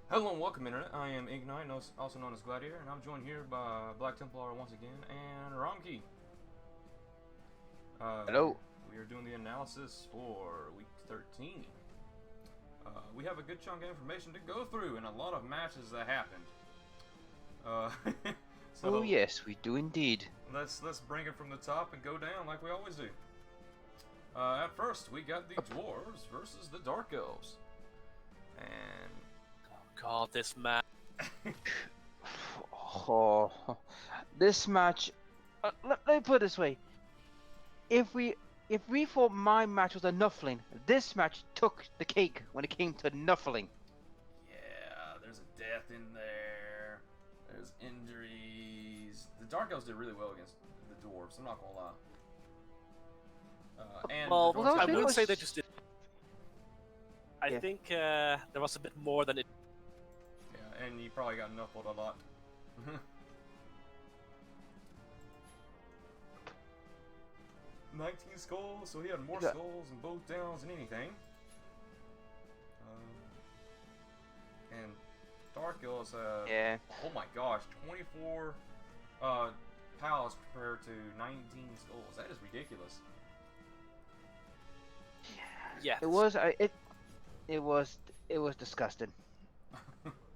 Hello and welcome, Internet. I am Ignite, also known as Gladiator, and I'm joined here by Black Templar once again and Ramki. Hello. We are doing the analysis for Week 13. We have a good chunk of information to go through and a lot of matches that happened. Uh, Oh so yes, we do indeed. let's bring it from the top and go down like we always do. At first, we got the Dwarves versus the Dark Elves, and God, this man. Oh, this match. Let me put it this way: if we thought my match was a nuffling, this match took the cake when it came to nuffling. yeah, there's a death in there. There's injuries. The Dark Elves did really well against the Dwarves. I'm not gonna lie. And Well, the well, Dwarves that I got was wouldn't say lucky. they just did. I Yeah. think there was a bit more than it. Yeah, and you probably got knuckled a lot. 19 skulls, so he had more Yeah. skulls and both downs than anything. And Dark Elves had, Yeah. oh my gosh, 24 pals compared to 19 skulls. That is ridiculous. Yes, It was. It was. It was disgusting.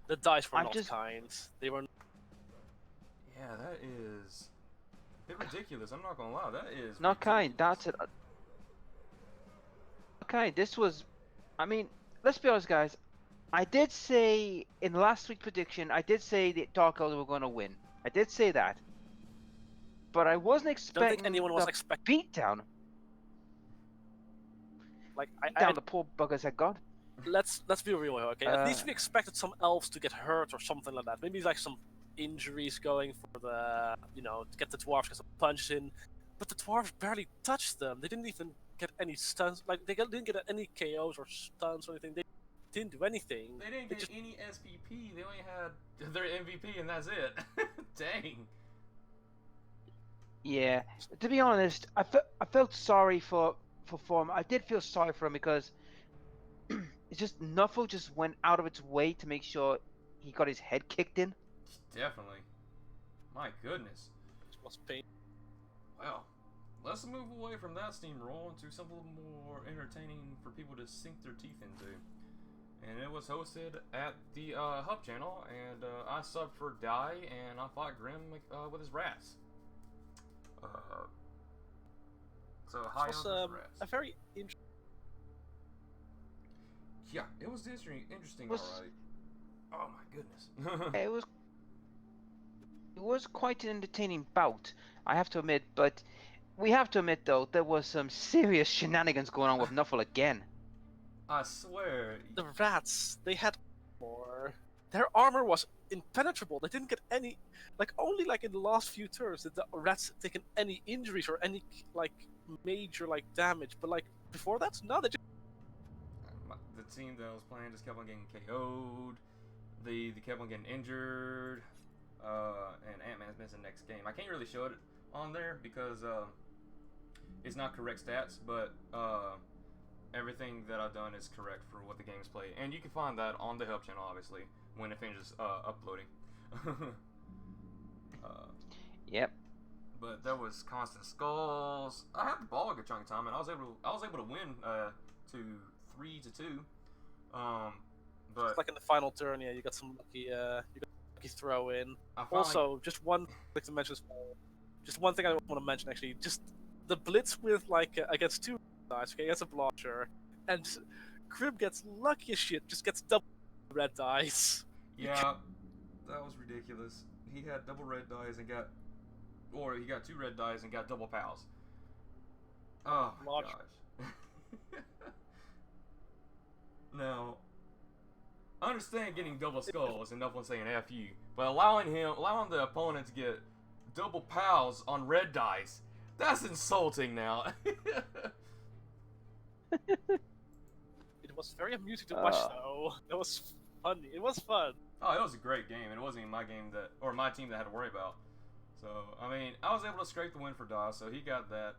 the dice were I'm not just- kind. They were. Yeah, that is a bit ridiculous. I'm not gonna lie. That is Not kind. ridiculous. That's it. Okay, this was. I mean, let's be honest, guys. I did say in last week's prediction, I did say the Dark Elves were going to win. I did say that, but I wasn't Don't expecting think anyone was the expecting. beatdown. Like Down the poor buggers had got. let's be real here, okay? At least Uh, we expected some elves to get hurt or something like that. Maybe like some injuries going for the, to get the dwarves get some punches in. But the dwarves barely touched them. They didn't even get any stuns. Like didn't get any KOs or stuns or anything. They didn't do anything. They didn't They get just any SPP. They only had their MVP, and that's it. Dang. yeah. To be honest, I felt sorry for Form. I did feel sorry for him because it's just Nuffle just went out of its way to make sure he got his head kicked in. Definitely. My goodness. was pain. Well, let's move away from that steamroll into something more entertaining for people to sink their teeth into. And it was hosted at the Hub channel, and I subbed for Die, and I fought Grim with his rats. So high It was on rats. a very interesting. Yeah, it was interesting, Was- alright. Oh my goodness. It was quite an entertaining bout, I have to admit. But we have to admit though, there was some serious shenanigans going on with Nuffle again. I swear. The rats, they had more. Their armor was impenetrable. They didn't get any, like only like in the last few turns did the rats taken any injuries or any like major like damage. But like before that, no, they just The team that I was playing just kept on getting KO'd. They kept on getting injured. And Ant-Man's missing next game. I can't really show it on there because it's not correct stats, but everything that I've done is correct for what the game's play. And you can find that on the Hub channel, obviously, when it finishes uploading. Yep. But there was constant skulls. I had the ball a good chunk of time, and I was able to win to 3-2. But like in the final turn, yeah, you got some lucky, lucky throw in. I finally, Also, just one thing I'd like to mention, just one thing I want to mention actually, just the blitz with like against two dice, okay, against a blotcher, and Crib gets lucky as shit, just gets double red dice. yeah, that was ridiculous. He had double red dice and he got two red dice and got double pals. Oh my Large. gosh. Now, I understand getting double skulls and nothing saying F you, but allowing the opponent to get double pals on red dice, that's insulting now. It was very amusing to watch, Uh. though. It was funny. It was fun. Oh, it was a great game, and it wasn't even my game my team that had to worry about. So, I mean, I was able to scrape the win for Doss, so he got that.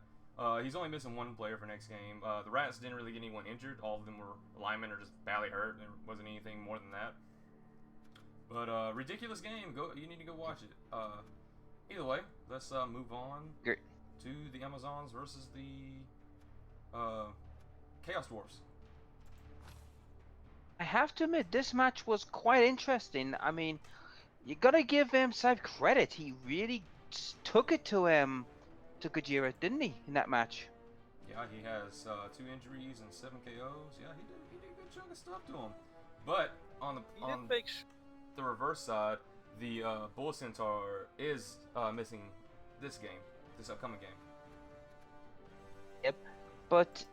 He's only missing one player for next game. The Rats didn't really get anyone injured. All of them were linemen or just badly hurt. There wasn't anything more than that. But ridiculous game. Go. You need to go watch it. Either way, let's move on Great. to the Amazons versus the Chaos Dwarfs. I have to admit, this match was quite interesting. I mean, you gotta give Scythe credit. He really took it to Gojira, didn't he, in that match? Yeah, he has 2 injuries and 7 KOs. Yeah, he did a good chunk of stuff to him. But on the reverse side, the Bull Centaur is missing this upcoming game. Yep. But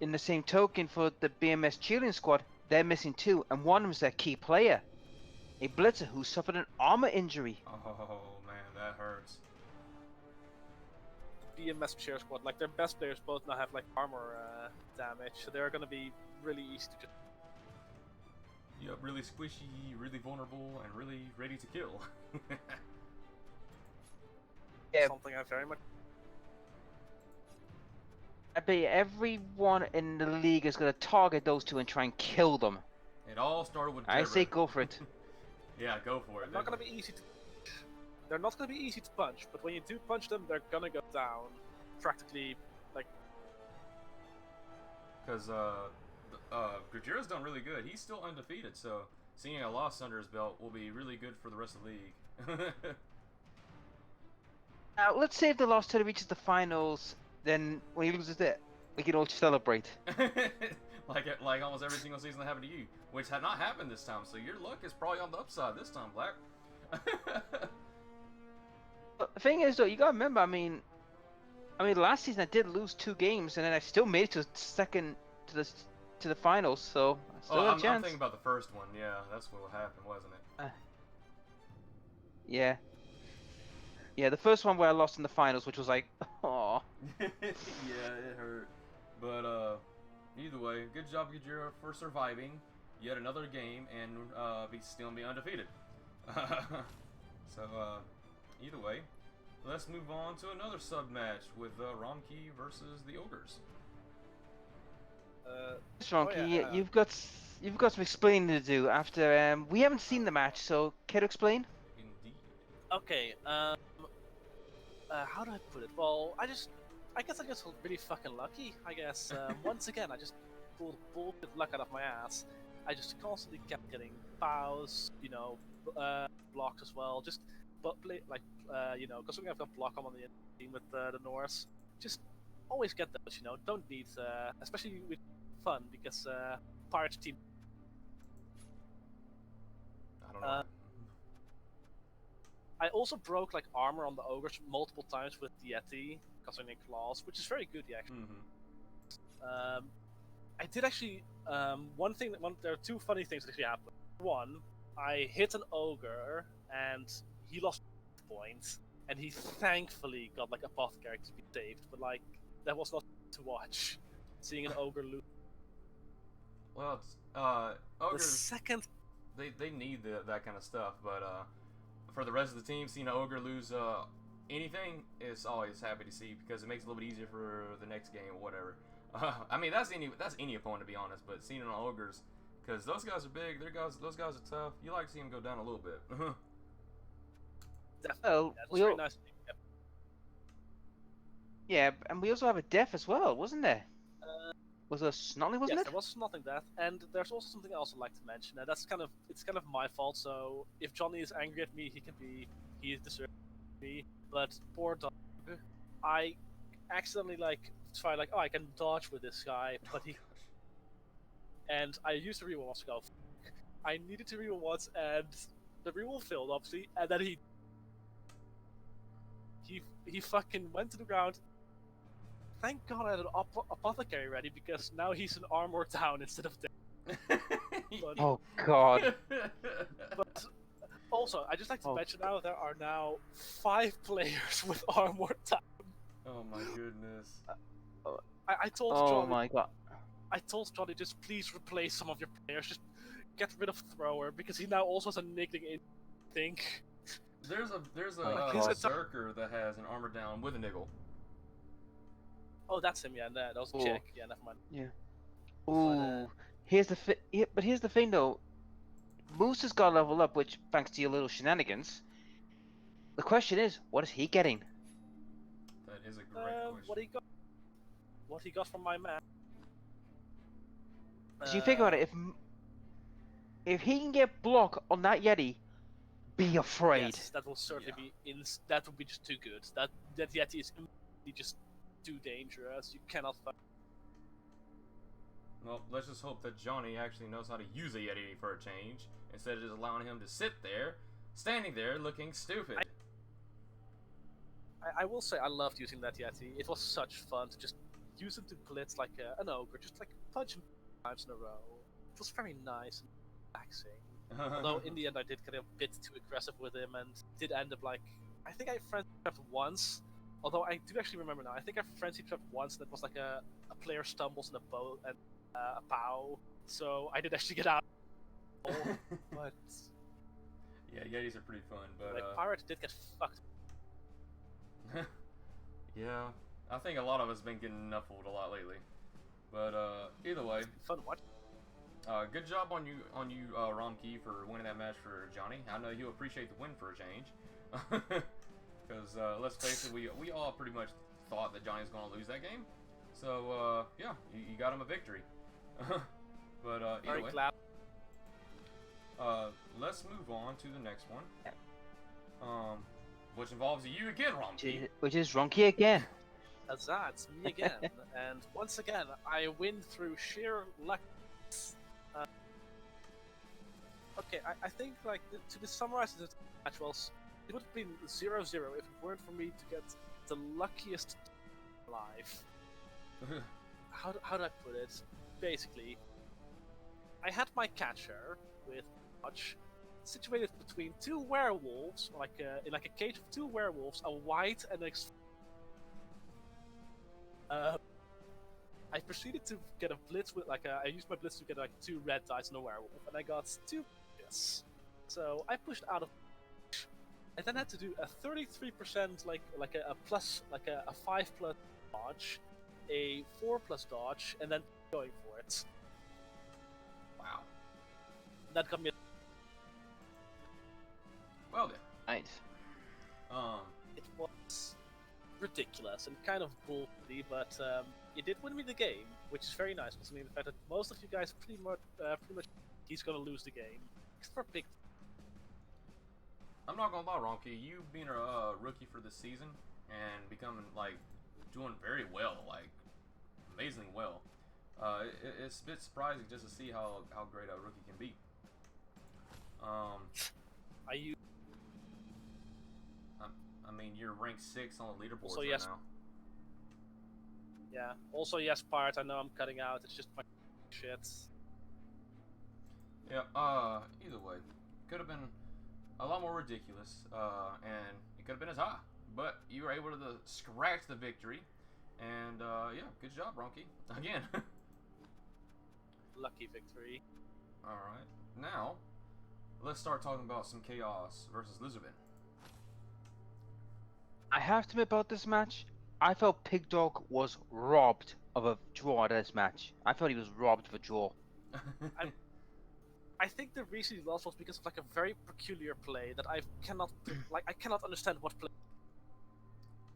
in the same token, for the BMS cheerleading squad, they're missing 2, and one of them is their key player, a blitzer who suffered an armor injury. Oh man, that hurts. BMS cheer squad, like their best players both now have like armor damage, so they're gonna be really easy to just. Yep, really squishy, really vulnerable, and really ready to kill. Yeah. Something I very much. I bet everyone in the league is gonna target those 2 and try and kill them. It all started with. I Deborah. say go for it. Yeah, go for it. They're not gonna be easy to. They're not gonna be easy to punch, but when you do punch them, they're gonna go down, practically like. Because Gojira's done really good. He's still undefeated, so seeing a loss under his belt will be really good for the rest of the league. Now, let's say if the lost till reaches the finals, then when he loses it, we can all celebrate. like almost every single season that happened to you, which had not happened this time. So your luck is probably on the upside this time, Black. But the thing is, though, you gotta remember. I mean, last season I did lose 2 games, and then I still made it to the finals. So I still had a chance. I'm thinking about the first one. Yeah, that's what happened, wasn't it? Yeah. Yeah, the first one where I lost in the finals, which was like, oh. Yeah, it hurt. But either way, good job, Gojira, for surviving yet another game and still be undefeated. So either way, let's move on to another sub match with Romkey versus the Ogres. Romkey, you've got some explaining to do after we haven't seen the match, so care to explain? Indeed. Okay. How do I put it? Well, I guess I just felt really fucking lucky. I guess once again, I just pulled bullshit luck out of my ass. I just constantly kept getting bows, blocks as well. Just considering I've got block on the team with the Norse, just always get those. Don't need, especially with fun because Pirates team. I don't know. I also broke like armor on the ogres multiple times with the Yeti, concerning claws, which is very good, yeah. Actually. Mm-hmm. I did actually there are 2 funny things that actually happened. One, I hit an ogre and he lost points, and he thankfully got like apothecary to be saved, but like that was not to watch. Seeing an ogre lose. Well, ogres. The second. They need that kind of stuff, but for the rest of the team, seeing an ogre lose anything is always happy to see because it makes it a little bit easier for the next game or whatever. I mean, that's any opponent to be honest, but seeing it on ogres, because those guys are big, those guys are tough. You like to see them go down a little bit. Definitely. We very all, nice. yeah, and we also have a death as well, wasn't there? Was there a Snotling, wasn't Yes, it? there was nothing death, and there's also something I also like to mention. It's kind of my fault. So if Johnny is angry at me, he deserves me. But poor dog, I accidentally try I can dodge with this guy, but and I used the reroll once to go. I needed to reroll once, and the reroll failed obviously, and then he fucking went to the ground. Thank God I had an apothecary ready because now he's an armor down instead of dead. But, Oh God. but also, I just like to mention now there are now 5 players with armor down. Oh my goodness. I told Oh Johnny. my God. I told Johnny just please replace some of your players. Just get rid of Thrower because he now also has a niggling in. I think. There's a God. berserker that has an armor down with a niggle. Oh, that's him. Yeah, that was a chick. Yeah, never mind. Yeah. Ooh. Here's the thing though. Moose has got to level up, which thanks to your little shenanigans. The question is, what is he getting? That is a great question. What he got from my man. Because you think about it, if he can get block on that Yeti, be afraid. Yes, that will certainly be that would be just too good. That Yeti is just too dangerous. You cannot fight. Well, let's just hope that Johnny actually knows how to use a Yeti for a change, instead of just allowing him to sit there, standing there, looking stupid. I will say I loved using that Yeti. It was such fun to just use him to blitz like an ogre, just like punch him times in a row. It was very nice and relaxing. Although in the end I did get a bit too aggressive with him and did end up like, I think I frenzy trapped once. Although I do actually remember now, I think I frenzy trapped once and it was like a player stumbles in a bow and a pow. So I did actually get out. But yeah, Yetis are pretty fun, but like Pirate did get fucked. Yeah, I think a lot of us been getting nuffled a lot lately. But either way, Fun what? good job on you, Romkey, for winning that match for Johnny. I know he'll appreciate the win for a change. Because let's face it, we all pretty much thought that Johnny was going to lose that game. So yeah, you got him a victory. But either way, Glad. let's move on to the next one. Which involves you again, Romkey. Which is Ronky again. That's me again. And once again, I win through sheer luck. Okay, I think like to summarize the match, well, it would have been 0-0 if it weren't for me to get the luckiest alive. How do I put it? Basically, I had my catcher with Dodge situated between two werewolves, in like a cage of two werewolves, a white and an I proceeded to get a blitz with I used my blitz to get like 2 red dice and a werewolf, and I got 2 yes. So I pushed out of. I then had to do a 33% like a plus a 5+ dodge, a 4+ dodge, and then going for it. Wow. That got me. Well then. Nice. It was ridiculous and kind of bullshitty, but it did win me the game, which is very nice. Considering the fact that most of you guys pretty much he's gonna lose the game, except for Big. I'm not gonna lie, Ronky, you being a rookie for this season and becoming like doing very well, like amazingly well. It's a bit surprising just to see how great a rookie can be. I mean, you're ranked 6 on the leaderboard right now. Yeah. Also, yes, Pirate. I know I'm cutting out. It's just my shit. Yeah. Either way, could have been a lot more ridiculous, and it could have been as high, but you were able to scratch the victory, and yeah, good job, Ronky. Again. Lucky victory. All right. Now, let's start talking about some Chaos versus Lizardman. I have to admit about this match, I felt Pig Dog was robbed of a draw at this match. I felt he was robbed of a draw. I think the reason he lost was because of like a very peculiar play that I cannot understand what play.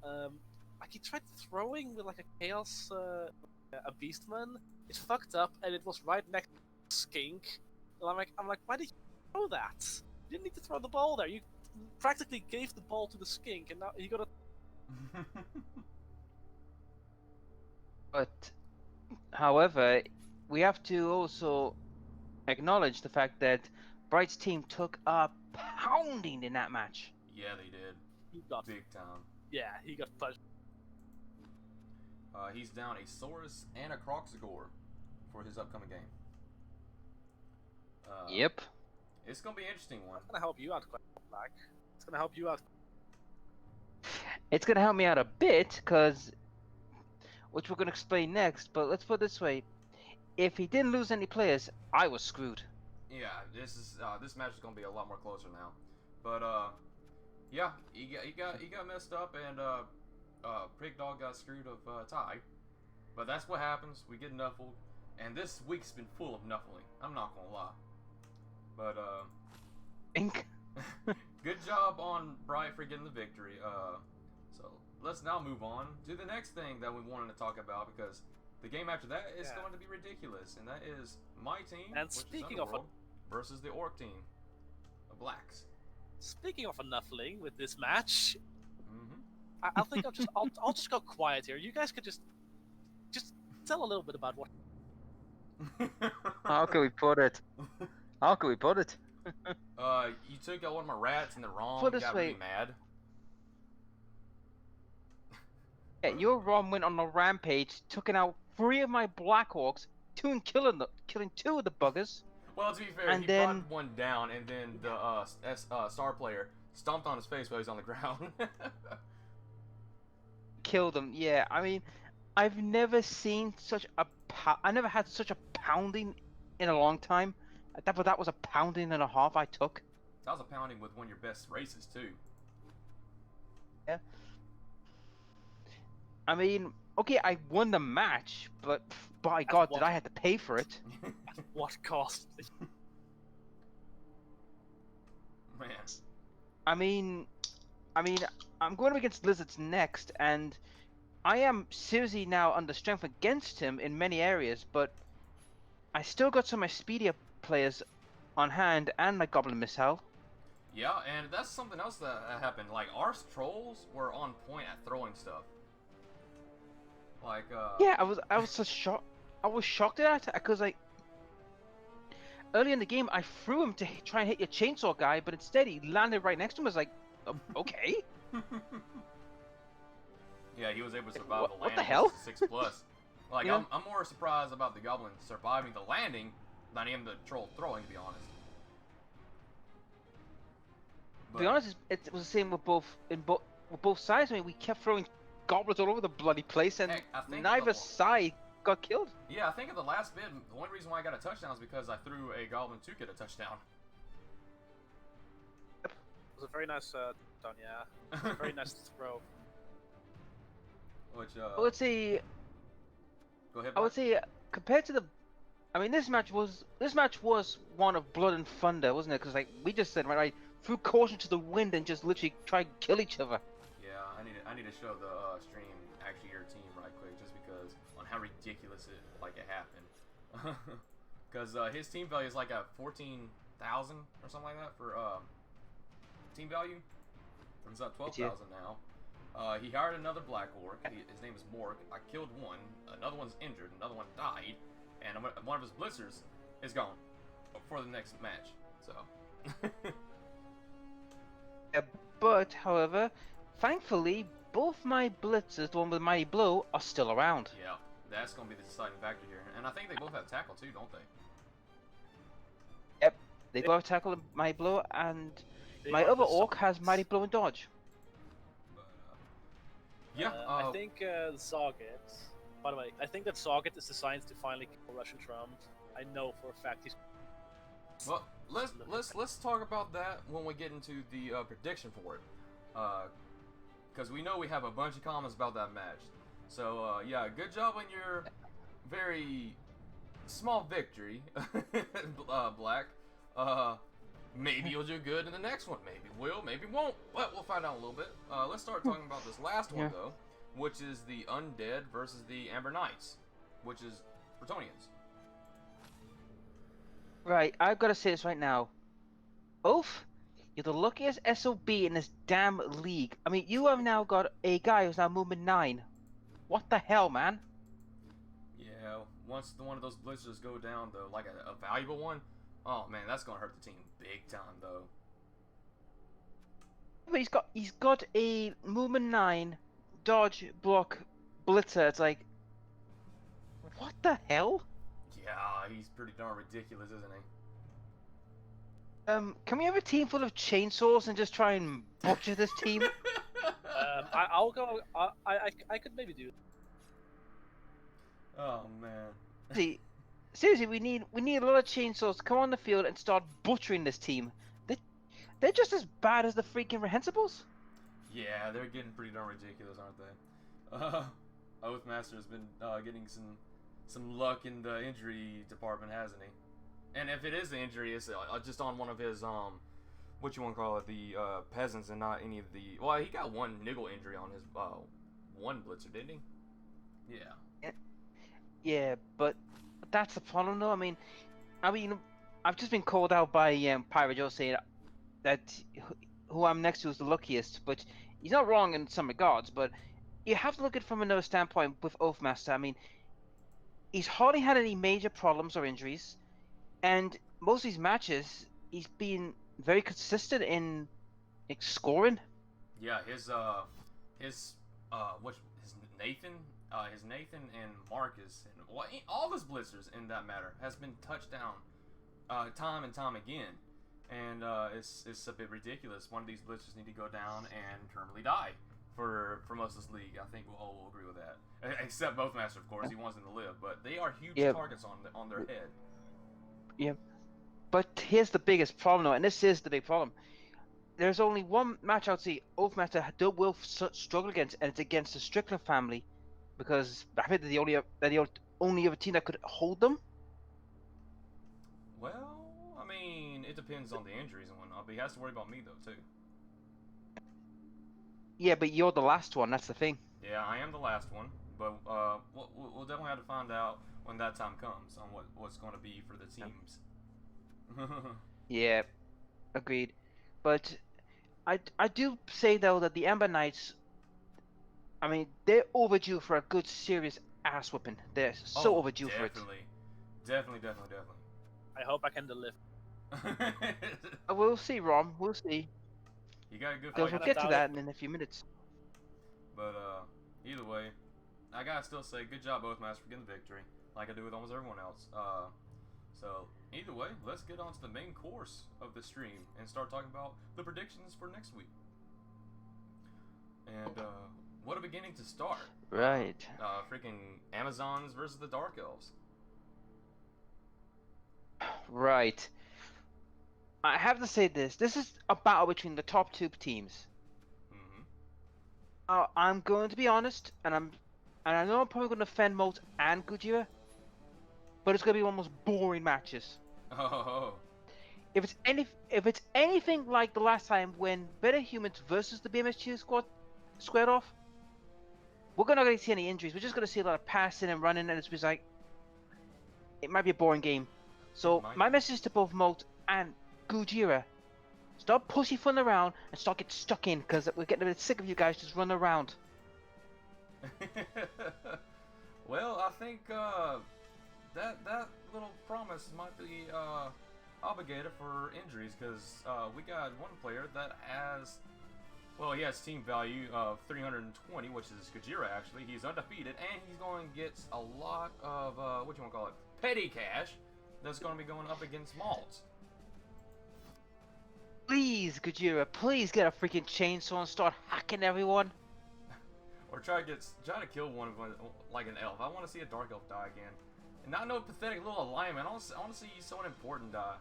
Like he tried throwing with like a chaos, a beastman. It fucked up and it was right next to Skink. And I'm like, why did you throw that? You didn't need to throw the ball there. You practically gave the ball to the Skink, and now you got a. But, however, we have to also acknowledge the fact that Bright's team took a pounding in that match. Yeah, they did. He got big time. Yeah, he got punched. He's down a Saurus and a Croxagore for his upcoming game. Yep. It's gonna be an interesting one. It's gonna help you out quite a lot, Black. It's gonna help you out. It's gonna help me out a bit, which we're gonna explain next. But let's put it this way: if he didn't lose any players, I was screwed. Yeah, this match is gonna be a lot more closer now. But yeah, he got messed up, and Pig Dog got screwed of Ty. But that's what happens. We get nuffled, and this week's been full of nuffling. I'm not gonna lie. But Ink. good job on Bright for getting the victory. So let's now move on to the next thing that we wanted to talk about, because the game after that is going to be ridiculous, and that is my team, And which speaking is of Underworld, versus the Orc team, the Blacks. Speaking of a nuffling with this match, Mm-hmm. I think I'll just go quiet here. You guys could just tell a little bit about what. How can we put it? How can we put it? You took out one of my rats in the wrong. Put this Got way. really mad. Yeah, your ROM went on a rampage, taking out 3 of my Black Orcs, killing 2 of the buggers. Well, to be fair, And he then- brought one down, and then the star player stomped on his face while he was on the ground. Killed them. Yeah, I mean, I've never seen such a I never had such a pounding in a long time. But that was a pounding and a half I took. That was a pounding with one of your best races too. Yeah. I mean, okay, I won the match, but by God, did I have to pay for it? At what cost? Man. I mean, I'm going up against Lizards next, and I am seriously now under strength against him in many areas, but I still got some of my speedier players on hand and my Goblin Missile. Yeah, and that's something else that happened. Like, our trolls were on point at throwing stuff. Like, Yeah, I was so shocked. I was shocked at that because early in the game I threw him to try and hit your chainsaw guy, but instead he landed right next to him. I was like, "Oh, okay." Yeah, he was able to survive the landing. What the hell? 6+. Like, Yeah. I'm more surprised about the goblin surviving the landing than I am the troll throwing, to be honest. To be honest, it was the same with both sides. I mean, we kept throwing goblins all over the bloody place, and Heck, I think neither side got killed. Yeah, I think at the last bit, the only reason why I got a touchdown is because I threw a goblin to get a touchdown. It was a very nice done, yeah. It was a very nice throw. Which, I would say, go ahead, I would say, compared to I mean, this match was one of blood and thunder, wasn't it? Because like we just said, right, I threw caution to the wind and just literally tried to kill each other. Yeah, I need to show the stream actually your team right quick, just because on how ridiculous it happened. Because his team value is like a 14,000 or something like that for team value. It's up 12,000 now. He hired another Black Orc. His name is Mork. I killed one. Another one's injured. Another one died. And one of his blitzers is gone for the next match. So. Yeah, but however, thankfully, both my blitzers, the one with Mighty Blow, are still around. Yeah, that's going to be the deciding factor here. And I think they both have tackle too, don't they? Yep, they both tackle Mighty Blow, and my other orc has Mighty Blow and Dodge. But, yeah, I think Zoggett. By the way, I think that Zoggett is designed to finally kill Russian Trump. I know for a fact he's. well, let's talk about that when we get into the prediction for it, because we know we have a bunch of comments about that match. So yeah, good job on your very small victory, Black. Maybe you'll do good in the next one. Maybe will, maybe won't. But we'll find out a little bit. Let's start talking about this last one though, which is the Undead versus the Amber Knights, which is Bretonians. Right, I've got to say this right now. Oath, you're the luckiest SOB in this damn league. I mean, you have now got a guy who's now movement 9. What the hell, man? Yeah, once one of those blitzers go down though, like a valuable one, oh man, that's gonna hurt the team big time though. But he's got a movement 9, dodge, block, blitzer. It's like, what the hell? Yeah, he's pretty darn ridiculous, isn't he? Can we have a team full of chainsaws and just try and butcher this team? I'll go. I could maybe do. Oh man. Seriously, we need a lot of chainsaws to come on the field and start butchering this team. They're just as bad as the freaking Rehensibles. Yeah, they're getting pretty darn ridiculous, aren't they? Oathmaster has been getting some luck in the injury department, hasn't he? And if it is an injury, it's just on one of his what you want to call it, the peasants, and not any of the. Well, he got one niggle injury on his one blitzer, didn't he? Yeah. Yeah, but that's the problem, though. I mean, I've just been called out by Pyro Joe saying that who I'm next to is the luckiest, but he's not wrong in some regards. But you have to look at it from another standpoint with Oathmaster. I mean, he's hardly had any major problems or injuries, and most of these matches, he's been very consistent in like, scoring. Yeah, his what his Nathan and Marcus and all of his blitzers in that matter has been touchdown time and time again, and it's a bit ridiculous. One of these blitzers need to go down and terminally die for most of this league. I think we'll all agree with that, except both master, of course. He wants them to live, but they are huge targets on their head. Yeah, but here's the biggest problem, though, and this is the big problem. There's only one match I'd say Oathmaster will struggle against, and it's against the Strickland family, because I think they're the only other team that could hold them. Well, I mean, it depends on the injuries and whatnot, but he has to worry about me though too. Yeah, but you're the last one. That's the thing. Yeah, I am the last one, but we'll definitely have to find out when that time comes on what's going to be for the teams. Yeah, agreed. But I do say though that the Amber Knights, I mean, they're overdue for a good serious ass whipping. They're so overdue for it. Definitely. I hope I can deliver. We'll see, Rom. We'll see. You got a good Because fight. we'll get to that in a few minutes. But either way, I gotta still say good job both matches for getting the victory, like I do with almost everyone else. So either way, let's get on to the main course of the stream and start talking about the predictions for next week. And what a beginning to start. Right. Freaking Amazons versus the Dark Elves. Right. I have to say this. This is a battle between the top two teams. Mm-hmm. I'm going to be honest, and I know I'm probably going to offend Molt and Gujira, but it's going to be one of the most boring matches. Oh. If it's anything like the last time when Better Humans versus the BMS squad squared off, we're not going to see any injuries. We're just going to see a lot of passing and running, and it's just like it might be a boring game. So my message to both Molt and Gujira: stop pussyfooting around and start getting stuck in, because we're getting a bit sick of you guys just running around. Well, I think that little promise might be obligated for injuries, because we got one player that has, well, he has team value of 320, which is Kajira actually. He's undefeated, and he's going to get a lot of, what you want to call it, petty cash that's going to be going up against Malt. Please, Gujira, please get a freaking chainsaw and start hacking everyone. Or try to kill one of them like an elf. I want to see a dark elf die again, and not no pathetic little alignment. I want to see someone important die.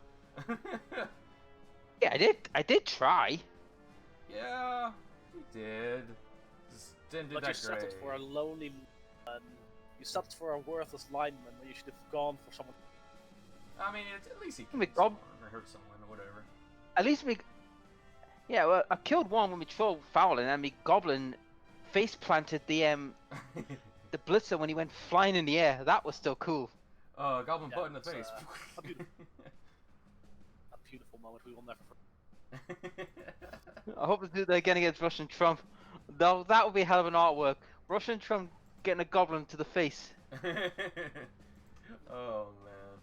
Yeah, I did try. Yeah, you did. Just didn't do But that you settled great. for a lonely man. You settled for a worthless lineman when you should have gone for someone. I mean, at least he We killed got- someone or hurt someone or whatever. At least yeah, well, I killed one when we throw foul, and then me goblin face planted the the blitzer when he went flying in the air. That was still cool. Goblin Yeah, butt in the it's, face. a beautiful moment we will never forget. I hope to do that again against Russian Trump. Though that would be a hell of an artwork. Russian Trump getting a goblin to the face. Oh man.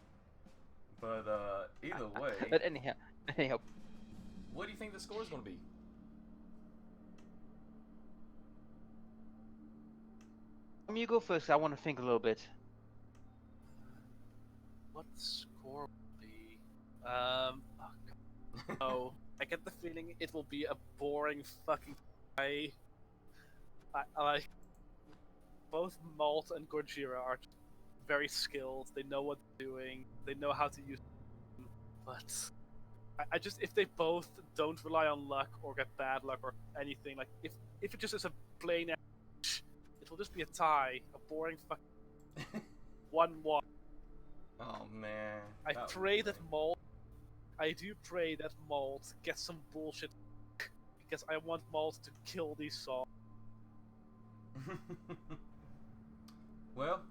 But either way, But anyhow. what do you think the score is going to be? You go first. I want to think a little bit. What score will be? Oh, God. No, I get the feeling it will be a boring fucking play. I like both Malt and Gojira are very skilled. They know what they're doing. They know how to use them. But I just, if they both don't rely on luck or get bad luck or anything, like if it just is a plain match, it will just be a tie, a boring fucking 1-1. Oh man. I that pray was that Molt. I do pray that Molt gets some bullshit because I want Molt to kill these songs. lame. Well,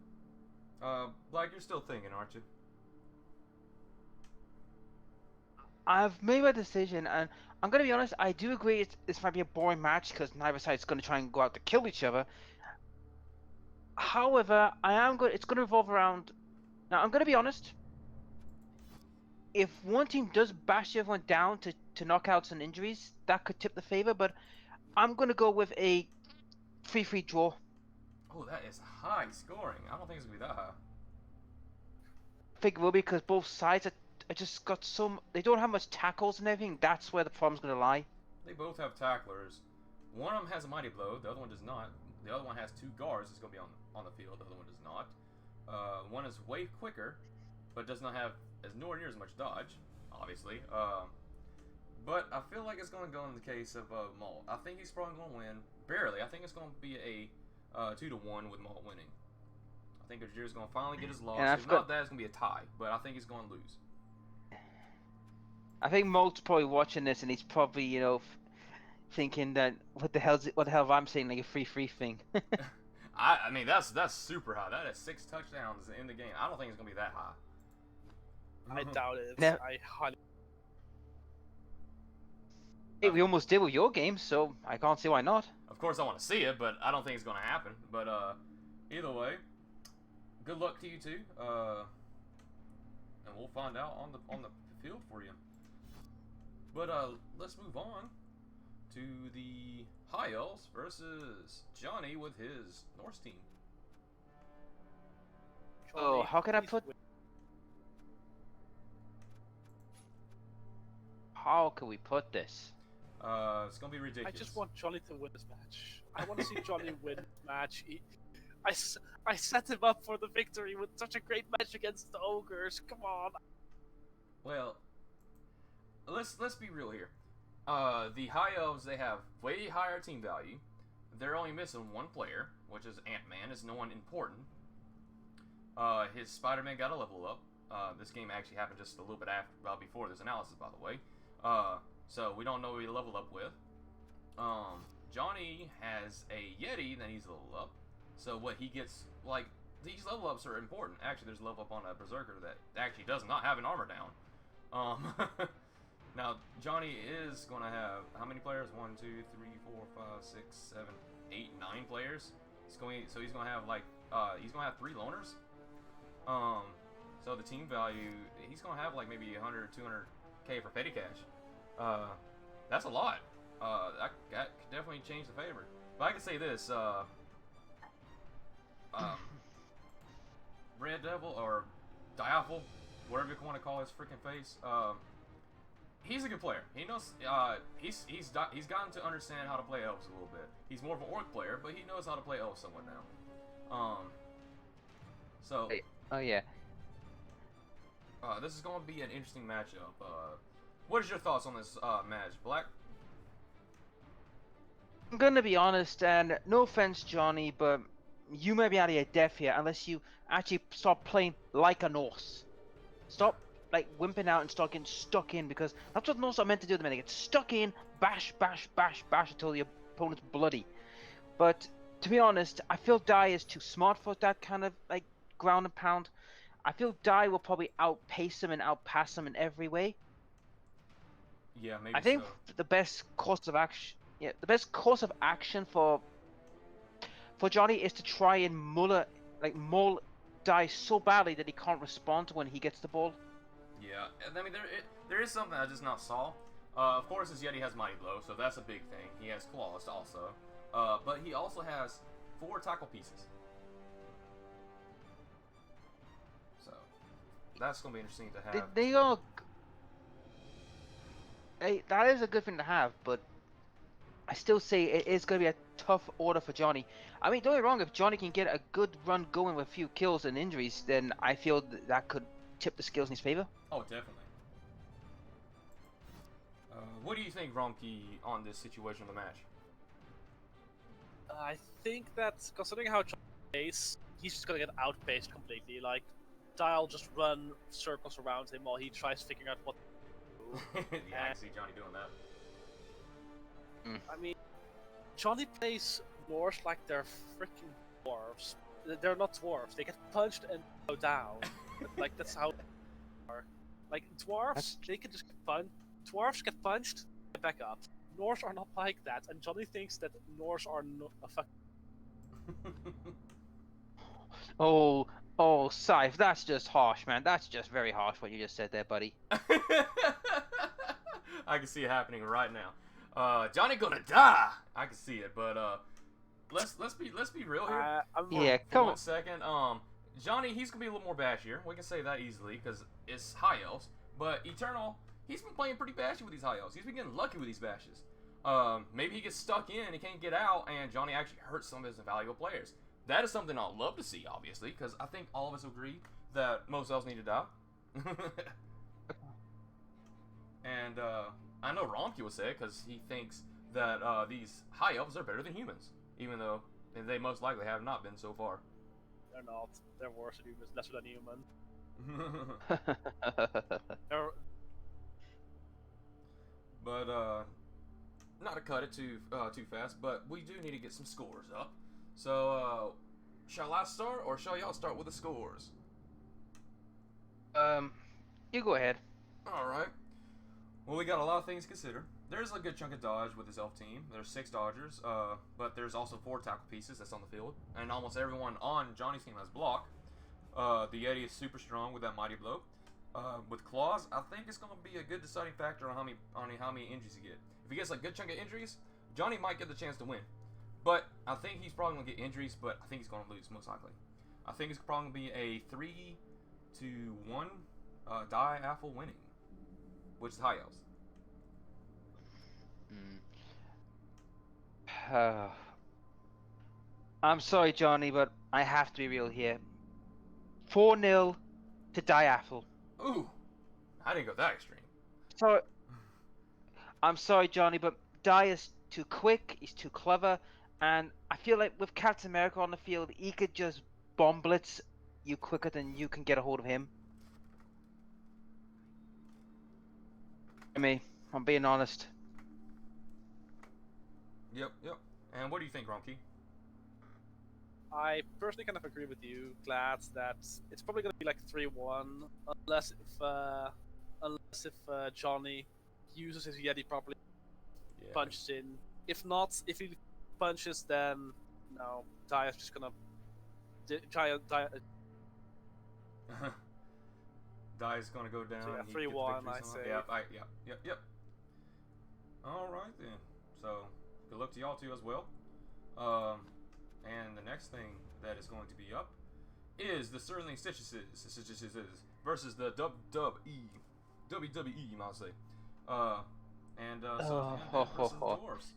Black, you're still thinking, aren't you? I've made my decision, and I'm gonna be honest. I do agree this might be a boring match because neither side's gonna try and go out to kill each other. However, I am going. It's gonna revolve around. Now, I'm gonna be honest. If one team does bash everyone down to knockouts and injuries, that could tip the favor. But I'm gonna go with a 3-3 draw. Oh, that is high scoring. I don't think it's gonna be that high. Think it will be because both sides are just got some. They don't have much tackles and everything. That's where the problem's gonna lie. They both have tacklers. One of them has a mighty blow. The other one does not. The other one has two guards. It's gonna be on the field. The other one does not. One is way quicker, but does not have nowhere near as much dodge, obviously. But I feel like it's gonna go in the case of Maul. I think he's probably gonna win barely. I think it's gonna be a 2-1 with Maul winning. I think Ajir's gonna finally get his loss. If not that, it's gonna be a tie. But I think he's gonna lose. I think Molt's probably watching this and he's probably thinking that what the hell am I saying, like a 3-3 thing. I mean that's super high. That is 6 touchdowns in the game. I don't think it's gonna be that high. I doubt it. No. I highly. Hey, we almost did with your game, so I can't see why not. Of course, I want to see it, but I don't think it's gonna happen. But either way, good luck to you two. And we'll find out on the field for you. But let's move on to the High Elves versus Johnny with his Norse team. Oh, how can I put? How can we put this? It's gonna be ridiculous. I just want Johnny to win this match. I want to see Johnny win this match. I set him up for the victory with such a great match against the ogres. Come on. Well, let's be real here. The High Elves, they have way higher team value. They're only missing one player, which is Ant-Man. It's no one important. His Spider-Man got a level up. This game actually happened just a little bit before this analysis, by the way. So we don't know who he leveled up with. Johnny has a Yeti that he's leveled up. So what he gets, like, these level ups are important. Actually, there's a level up on a Berserker that actually does not have an armor down. Now, Johnny is going to have, how many players? 1, 2, 3, 4, 5, 6, 7, 8, 9 players. So he's going to have, like, he's going to have 3 loners. So the team value, he's going to have, like, maybe 100, 200k for petty cash. That's a lot. That could definitely change the favor. But I can say this, Red Devil, or Diaphil, whatever you want to call his freaking face, he's a good player. He knows, he's gotten to understand how to play elves a little bit. He's more of an orc player, but he knows how to play elves somewhat now. So. Oh yeah. This is going to be an interesting matchup. What is your thoughts on this match, Black? I'm gonna be honest, and no offense, Johnny, but you may be out of your depth here unless you actually start playing like a Norse. Stop like wimping out and start getting stuck in, because that's what Norse are meant to do. They're meant to get stuck in, bash, bash, bash, bash until the opponent's bloody. But to be honest, I feel Dai is too smart for that kind of like ground and pound. I feel Dai will probably outpace him and outpass him in every way. Yeah, maybe. I think the best course of action, for Johnny is to try and maul Dai so badly that he can't respond when he gets the ball. Yeah, I mean there is something I just not saw. Of course, his Yeti has Mighty Blow, so that's a big thing. He has claws also, but he also has 4 tackle pieces. So that's gonna be interesting to have. They are. That is a good thing to have, but I still say it is going to be a tough order for Johnny. I mean, don't get me wrong, if Johnny can get a good run going with a few kills and injuries, then I feel that could tip the scales in his favor. Oh, definitely. What do you think, Romkey, on this situation of the match? I think that, considering how Johnny plays, he's just gonna get outpaced completely. Like, Dial just run circles around him while he tries figuring out what to do. Yeah, I can see Johnny doing that. I mean, Johnny plays Norse like they're freaking dwarves. They're not dwarves. They get punched and go down. Like, that's how they are. Like, dwarves, they can just get punched. Dwarves get punched, get back up. Norse are not like that, and Johnny thinks that Norse are a fucking... Oh, Scythe, that's just harsh, man. That's just very harsh what you just said there, buddy. I can see it happening right now. Johnny gonna die. I can see it, but let's be real here. Yeah, For come 1 on. second. Johnny, he's gonna be a little more bashier. We can say that easily because it's high elves. But Eternal, he's been playing pretty bashy with these high elves. He's been getting lucky with these bashes. Maybe he gets stuck in, he can't get out, and Johnny actually hurts some of his invaluable players. That is something I'd love to see, obviously, because I think all of us agree that most elves need to die. And I know Romke will say it because he thinks that these high elves are better than humans, even though they most likely have not been so far. They're not. They're worse than humans, lesser than human. But not to cut it too fast, but we do need to get some scores up. So shall I start or shall y'all start with the scores? You go ahead. All right. Well, we got a lot of things to consider. There's a good chunk of dodge with this elf team. There's 6 dodgers, but there's also 4 tackle pieces that's on the field, and almost everyone on Johnny's team has block. The Yeti is super strong with that mighty blow. With claws, I think it's going to be a good deciding factor on how many injuries he get. If he gets a good chunk of injuries, Johnny might get the chance to win. But I think he's probably going to get injuries, but I think he's going to lose most likely. I think it's probably going to be a 3-1 Diaffle winning, which is high elves. I'm sorry, Johnny, but I have to be real here. 4-0 to Diaffle. Ooh, I didn't go that extreme. So, I'm sorry, Johnny, but Di is too quick, he's too clever, and I feel like with Captain America on the field, he could just bomb blitz you quicker than you can get a hold of him. I mean, I'm being honest. Yep. And what do you think, Romke? I personally kind of agree with you, Glad, that it's probably going to be like 3-1, unless if Johnny uses his Yeti properly, Yeah. punches in. If not, if he punches, then no, Dia's just gonna Die's gonna go down. So yeah, and he gets the 3-1, victory I somehow. say. Yep. All right then. So good luck to y'all too as well. And the next thing that is going to be up is the Sterling Stitches versus the WWE, you might say. So versus the dwarves.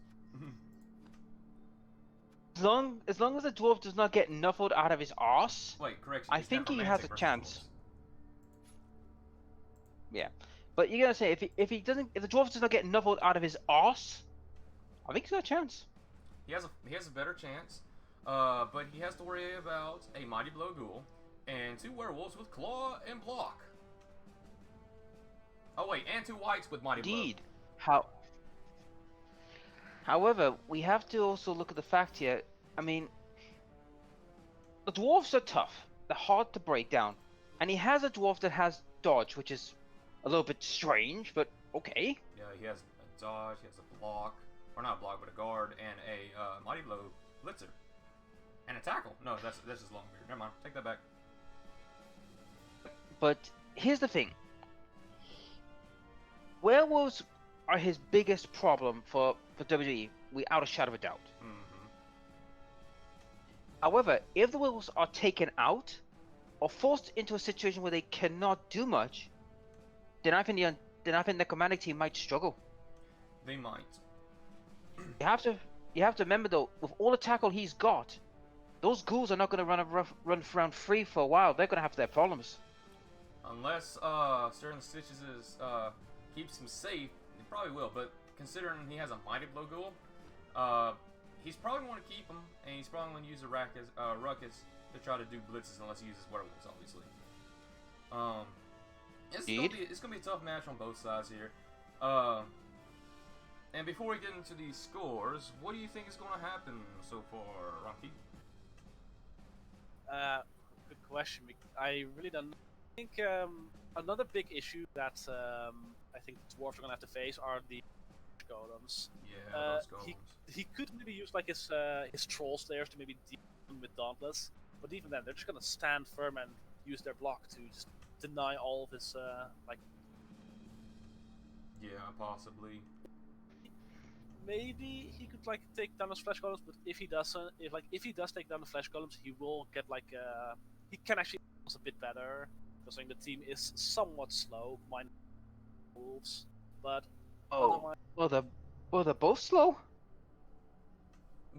As long as the dwarf does not get knuckled out of his arse, Wait, correction. I it's think he necromantic has a versus chance. dwarves. Yeah, but you gotta say if the dwarf does not get knuckled out of his arse, I think he's got a chance. He has a better chance, but he has to worry about a mighty blow ghoul and 2 werewolves with claw and block. Oh wait, and 2 whites with mighty blow. Indeed. However, we have to also look at the fact here. I mean, the dwarves are tough. They're hard to break down, and he has a dwarf that has dodge, which is a little bit strange, but okay. Yeah, he has a dodge, he has a block, or not a block, but a guard, and a mighty blow blitzer, and a tackle. No, that's just Longbeard. Never mind, take that back. But here's the thing. Werewolves are his biggest problem for WWE, without a shadow of a doubt. Mm-hmm. However, if the werewolves are taken out, or forced into a situation where they cannot do much, then I think the commander team might struggle. They might. You have to remember though, with all the tackle he's got, those ghouls are not going to run around free for a while. They're going to have their problems. Unless Sterling Stitches keeps him safe, he probably will. But considering he has a mighty blow ghoul, he's probably going to want to keep him, and he's probably going to use a ruckus to try to do blitzes unless he uses werewolves, obviously. Um, Indeed. it's gonna be a tough match on both sides here. And before we get into these scores, what do you think is gonna happen so far, Rocky? Good question. I really don't know. I think another big issue that I think the dwarves are gonna have to face are the golems. Yeah, those He golems. he could maybe use like his troll slayers to maybe deal with dauntless, but even then they're just gonna stand firm and use their block to just deny all of his like. Yeah, possibly. Maybe he could like take down his flesh golems, but if he doesn't, if he does take down the flesh golems, he will get like he can actually a bit better because the team is somewhat slow, minus wolves, but Oh, otherwise, they're both slow.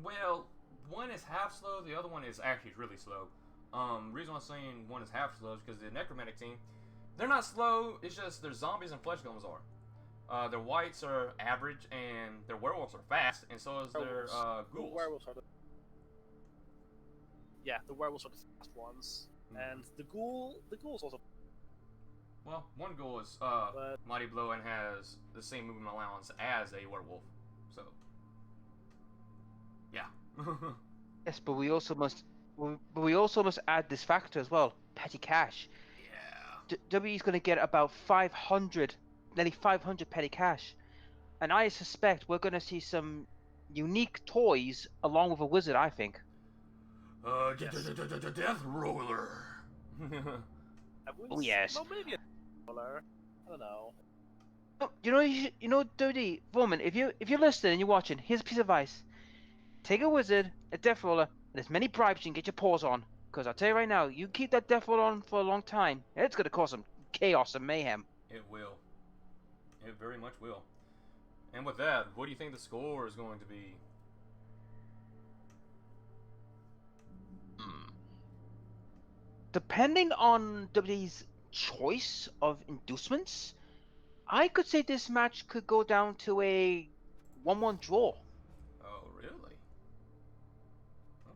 Well, one is half slow, the other one is actually really slow. Reason I'm saying one is half slow is because the necromantic team, they're not slow. It's just their zombies and flesh golems are. Their whites are average, and their werewolves are fast, and so is their ghouls. The werewolves are the werewolves are the fast ones, and the ghouls also. Well, one ghoul is But mighty blow and has the same movement allowance as a werewolf, so yeah. Yes, but we also must add this factor as well. Petty cash. Yeah. W is going to get about 500, nearly 500 petty cash, and I suspect we're going to see some unique toys along with a wizard. I think. Yes. Death roller. Oh yes. Well, maybe a color. I don't know. Oh, Dirty Woman, if you're listening and you're watching, here's a piece of advice: take a wizard, a death roller, and as many bribes you can get your paws on. Because I'll tell you right now, you keep that death roller on for a long time, it's gonna cause some chaos and mayhem. It will. It very much will. And with that, what do you think the score is going to be? Depending on WWE's choice of inducements, I could say this match could go down to a 1-1 draw. Oh, really?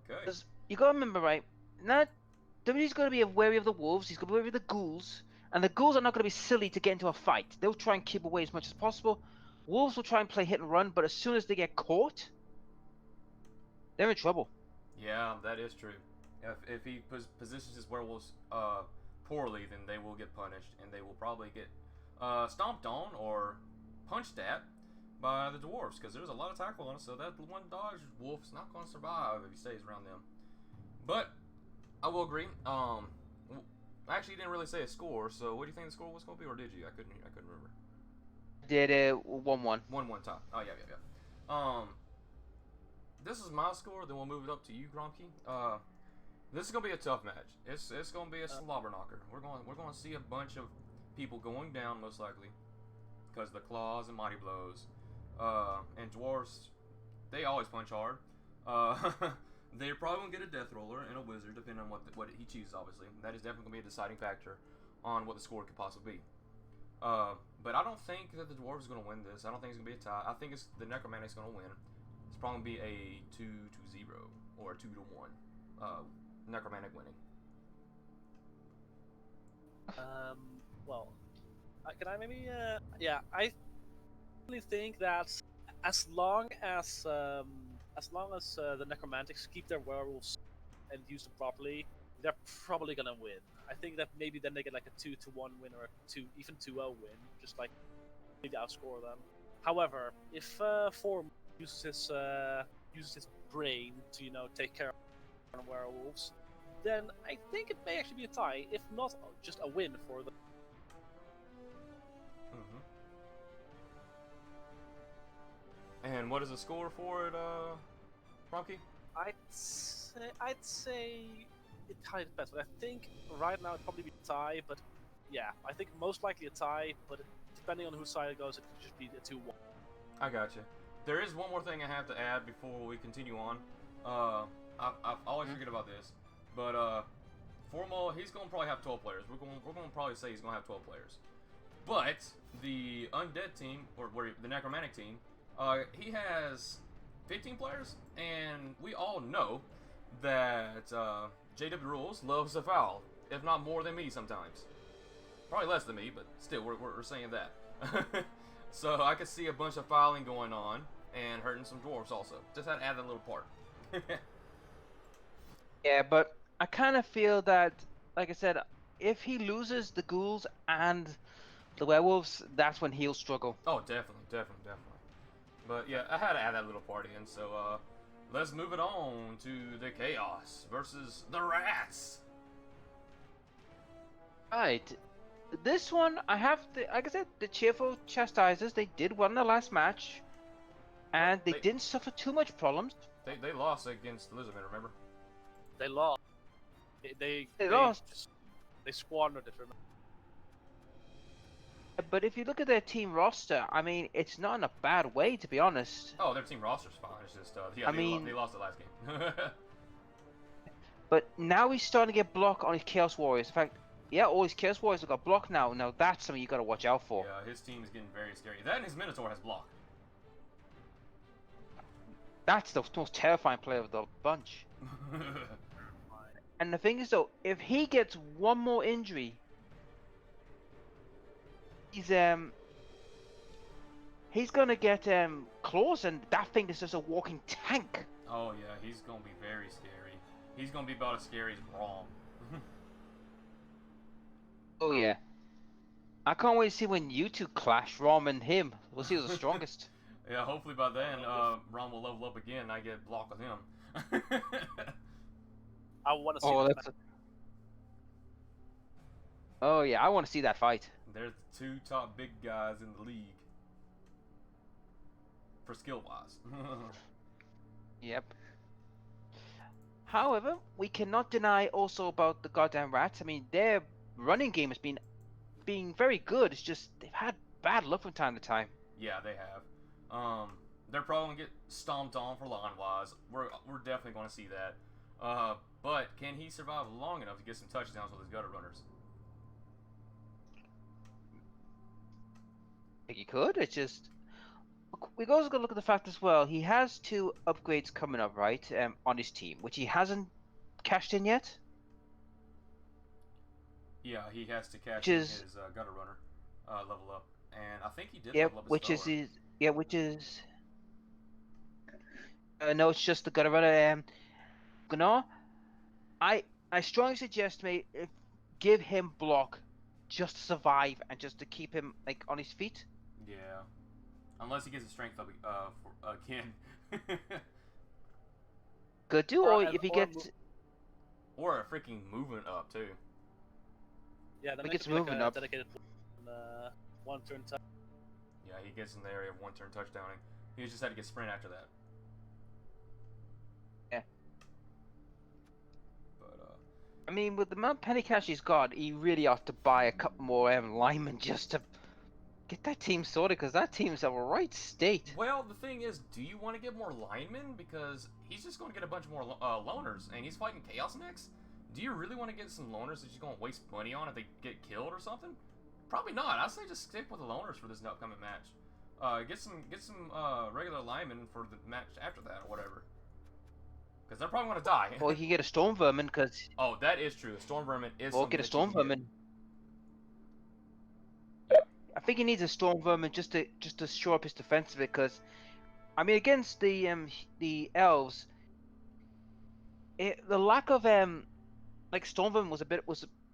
Okay. Because you gotta remember, right? Not WWE's gonna be wary of the wolves. He's gonna be wary of the ghouls, and the ghouls are not gonna be silly to get into a fight. They'll try and keep away as much as possible. Wolves will try and play hit and run, but as soon as they get caught, they're in trouble. Yeah, that is true. If he positions his werewolves poorly, then they will get punished, and they will probably get stomped on or punched at by the dwarves, because there's a lot of tackle on us, so that one dodge wolf's not going to survive if he stays around them. But I will agree. Actually, you didn't really say a score, so what do you think the score was going to be, or did you? I couldn't remember. Did a 1-1. 1-1 tie. Oh yeah. This is my score. Then we'll move it up to you, Gromke. This is gonna be a tough match. It's gonna be a slobber knocker. We're going to see a bunch of people going down most likely because of the claws and mighty blows. And dwarves, they always punch hard. They're probably gonna get a death roller and a wizard depending on what he chooses. Obviously, that is definitely gonna be a deciding factor on what the score could possibly be. But I don't think that the dwarves is gonna win this. I don't think it's gonna be a tie. I think it's the necromantic's gonna win. It's probably gonna be a 2-0 or a 2-1. Necromantic winning. Well, can I maybe? Yeah, I really think that as long as the necromantics keep their werewolves and use them properly, they're probably gonna win. I think that maybe then they get like a 2-1 win or a 2-0 win, just like maybe outscore them. However, if Form uses his brain to take care of werewolves, then I think it may actually be a tie, if not just a win for them. And what is the score for it, Rocky? I'd say it kind of depends, but I think right now it'd probably be a tie. But yeah, I think most likely a tie. But depending on whose side it goes, it could just be a 2-1. I got you. There is one more thing I have to add before we continue on. I've always forget about this, but Formal, he's gonna probably have 12 players. We're gonna probably say he's gonna have 12 players. But the undead team, or the necromantic team, he has 15 players, and we all know that JW Rules loves a foul, if not more than me sometimes. Probably less than me, but still, we're saying that. So I could see a bunch of filing going on and hurting some dwarves also. Just had to add that little part. Yeah, but I kind of feel that, like I said, if he loses the ghouls and the werewolves, that's when he'll struggle. Oh, definitely. But yeah, I had to add that little part in. So let's move it on to the Chaos versus the Rats. Right. This one, I have to, like I said, the cheerful chastisers, they did well in the last match, and they didn't suffer too much problems. They lost against Elizabeth, remember? They lost. They lost. They squandered it. Remember? But if you look at their team roster, I mean, it's not in a bad way, to be honest. Oh, their team roster's fine. It's just, yeah, they lost the last game. But now he's starting to get blocked on his Chaos Warriors. In fact, yeah, all his Chaos Warriors have got blocked now. Now that's something you got to watch out for. Yeah, his team is getting very scary. That and his Minotaur has block. That's the most terrifying player of the bunch. And the thing is, though, if he gets one more injury, he's gonna get claws, and that thing is just a walking tank. Oh yeah, he's gonna be very scary. He's gonna be about as scary as Braum. Oh yeah. I can't wait to see when you two clash, Rom and him. We'll see who's the strongest. Yeah, hopefully by then, Braum will level up again and I get block with him. I want to see. Oh, oh yeah, I want to see that fight. They're the two top big guys in the league. For skill wise. Yep. However, we cannot deny also about the goddamn Rats. I mean, their running game has been very good. It's just they've had bad luck from time to time. Yeah, they have. They're probably gonna get stomped on for line wise. We're definitely gonna see that. But can he survive long enough to get some touchdowns with his gutter runners? I think he could. It's just we also got to look at the fact as well. He has 2 upgrades coming up, right? On his team, which he hasn't cashed in yet. Yeah, he has to cash in his gutter runner level up, and I think he did level up his which thrower. is his which is no, it's just the gutter runner. Gnar, I strongly suggest give him block just to survive and just to keep him like on his feet. Yeah, unless he gets his strength up again. Could do, or if he gets or a freaking movement up too. Yeah, then he gets like moving a up. dedicated one turn touch. Yeah, he gets in the area of 1 turn touchdowning. He just had to get sprint after that. Yeah. But I mean, with the amount of penny cash he's got, he really ought to buy a couple more linemen just to get that team sorted, because that team's in a right state. well, the thing is, do you want to get more linemen? Because he's just going to get a bunch more loners, and he's fighting Chaos next. Do you really want to get some loners that you're going to waste money on if they get killed or something? Probably not. I'd say just stick with the loners for this upcoming match. Get some regular linemen for the match after that or whatever. Because they're probably going to die. Or he can get a storm vermin, because Oh, that is true. Storm vermin is. or get a storm vermin. Yep. I think he needs a storm vermin just to shore up his defense, because I mean, against the elves, the lack of like storm vermin was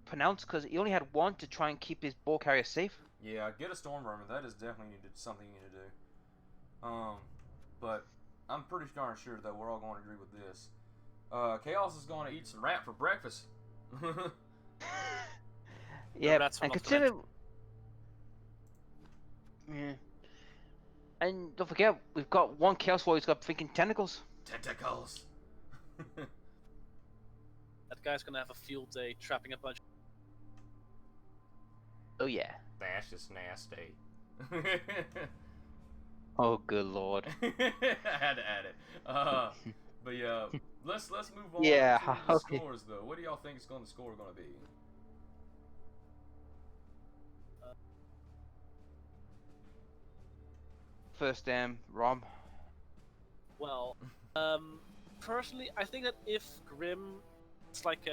pronounced, because he only had 1 to try and keep his ball carrier safe. Yeah, get a storm vermin. That is definitely something you need to do. But I'm pretty darn sure that we're all going to agree with this. Chaos is going to eat some rat for breakfast. Yeah, rats and will not consider. Yeah. And don't forget, we've got 1 Chaos Warrior who's got freaking tentacles. Tentacles. That guy's gonna have a field day trapping a bunch. Oh yeah. That's just nasty. Oh good lord. I had to add it. But yeah, let's move on Yeah, to the okay. scores though. What do y'all think the score going to be? First, Rom. Well, personally, I think that if Grim, it's like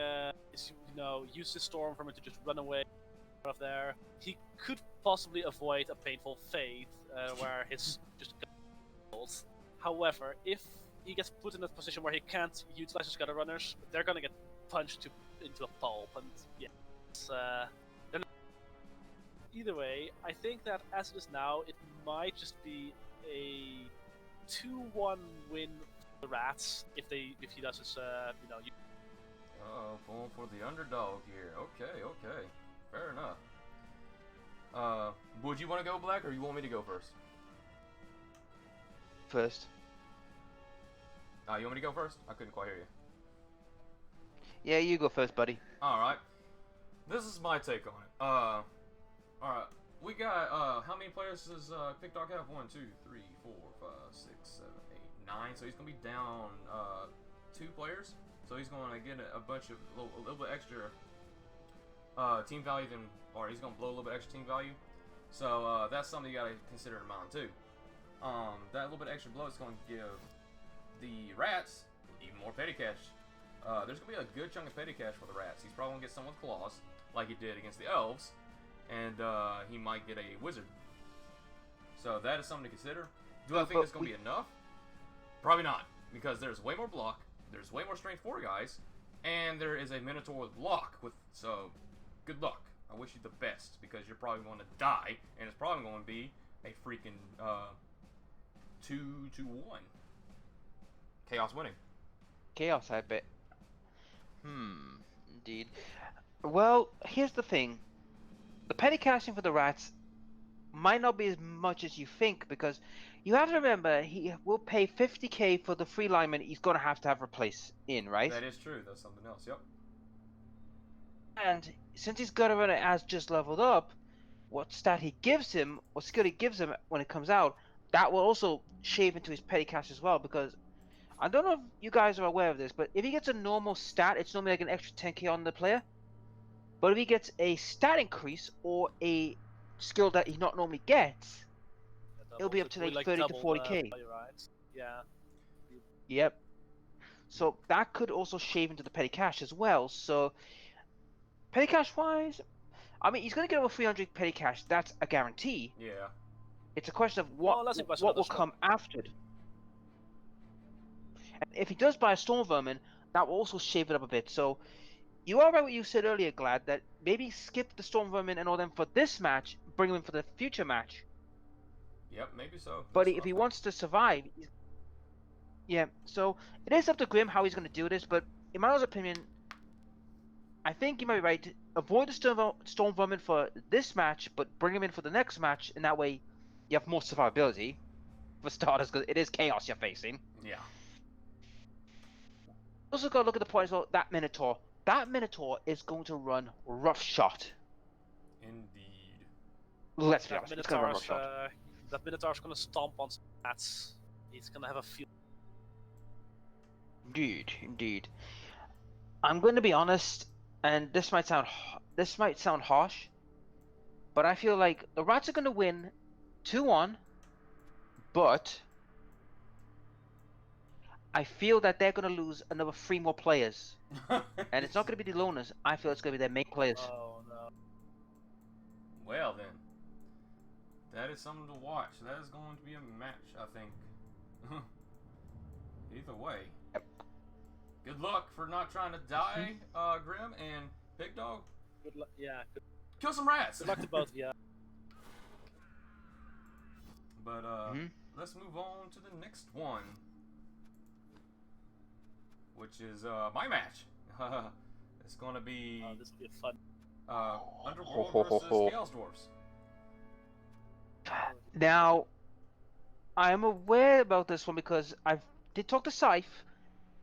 use the storm from it to just run away, of there. He could possibly avoid a painful fate where his just goes. However, if he gets put in a position where he can't utilize his gutter runners, they're gonna get punched into a pulp, and yeah. It's, either way, I think that as it is now, it might just be a 2-1 win for the Rats if he does his Going for the underdog here. Okay. Fair enough. Would you want to go, Black, or you want me to go first? First. You want me to go first? I couldn't quite hear you. Yeah, you go first, buddy. Alright. This is my take on it. Alright. We got, how many players does Big Dog have? 1, 2, 3, 4, 5, 6, 7, 8, 9. So he's going to be down 2 players. So he's going to get a bunch of, a little bit extra team value or he's going to blow a little bit extra team value. So that's something you got to consider in mind too. That little bit extra blow is going to give the Rats even more petty cash. There's going to be a good chunk of petty cash for the Rats. He's probably going to get some with claws, like he did against the Elves, and he might get a Wizard. So that is something to consider. Do I think it's going to be enough? Probably not, because there's way more block, there's way more strength 4 guys, and there is a Minotaur with block. So good luck. I wish you the best, because you're probably going to die, and it's probably going to be a freaking 2-1. Chaos winning. Chaos, I bet. Indeed. Well, here's the thing. The petty cashing for the Rats might not be as much as you think, because you have to remember he will pay 50k for the free lineman he's going to have replaced in, right? That is true. That's something else. Yep. And since his gutter runner has just leveled up, what stat he gives him, what skill he gives him when it comes out, that will also shave into his petty cash as well, because I don't know if you guys are aware of this, but if he gets a normal stat, it's normally like an extra 10k on the player. But if he gets a stat increase or a skill that he not normally gets, it'll be up to like 30 to 40k. Yeah. Yep. So that could also shave into the petty cash as well. So petty cash wise, I mean, he's going to get over 300 petty cash. That's a guarantee. Yeah. It's a question of what will come after it. And if he does buy a Storm Vermin, that will also shave it up a bit. So you are right what you said earlier, Glad, that maybe skip the Storm Vermin and all them for this match, bring them in for the future match. Yep, maybe so. But if he wants to survive, yeah. So it is up to Grim how he's going to do this. But in my opinion, I think you might be right. Avoid the Storm Vermin for this match, but bring him in for the next match, and that way you have more survivability for starters, because it is chaos you're facing. Yeah. Also got to look at the point as well. That Minotaur is going to run rough shot. Indeed. Let's be honest, it's going to run rough shot. That Minotaur's going to stomp on stats. He's going to have a few. Indeed. I'm going to be honest, and this might sound harsh, but I feel like the Rats are going to win 2-1, but I feel that they're going to lose another 3 more players. And it's not going to be the loners. I feel it's going to be their main players. Oh, no. Well, then. That is something to watch. That is going to be a match, I think. Either way. Yep. Good luck for not trying to die, Grim and Big Dog. Good luck. Yeah. Kill some rats. Good luck to both of you. But, let's move on to the next one. Which is my match. It's gonna be this will be a fun Underworld versus Chaos Dwarfs. Now, I am aware about this one because I did talk to Scythe,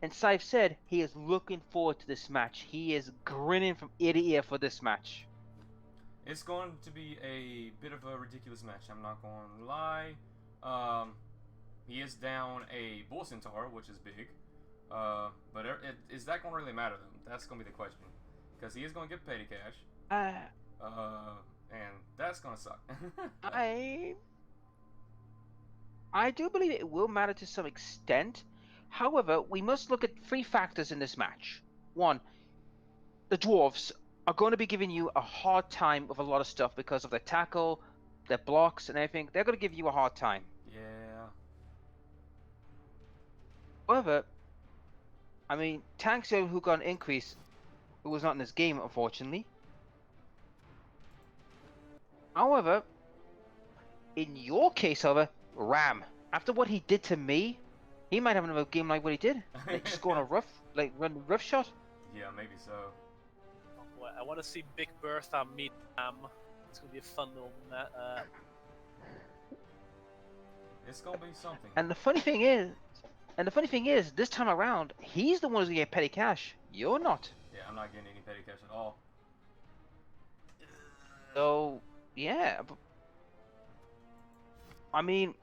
and Scythe said he is looking forward to this match. He is grinning from ear to ear for this match. It's going to be a bit of a ridiculous match, I'm not going to lie. He is down a Bull Centaur, which is big. But is that going to really matter, though? That's going to be the question. Because he is going to get petty cash. And that's going to suck. I do believe it will matter to some extent. However, we must look at 3 factors in this match. 1, the dwarves are going to be giving you a hard time with a lot of stuff because of their tackle, their blocks, and everything. They're going to give you a hard time. Yeah. However, I mean, Tank's the only who got an increase, who was not in this game, unfortunately. However, in your case, however, Ram, after what he did to me, he might have another game like what he did. Like, just go on a run rough shot. Yeah, maybe so. Oh, boy, I want to see Big Bertha meet Am. It's gonna be a fun little It's gonna be something. And the funny thing is, this time around, he's the one who's gonna get petty cash. You're not. Yeah, I'm not getting any petty cash at all. So, yeah. I mean,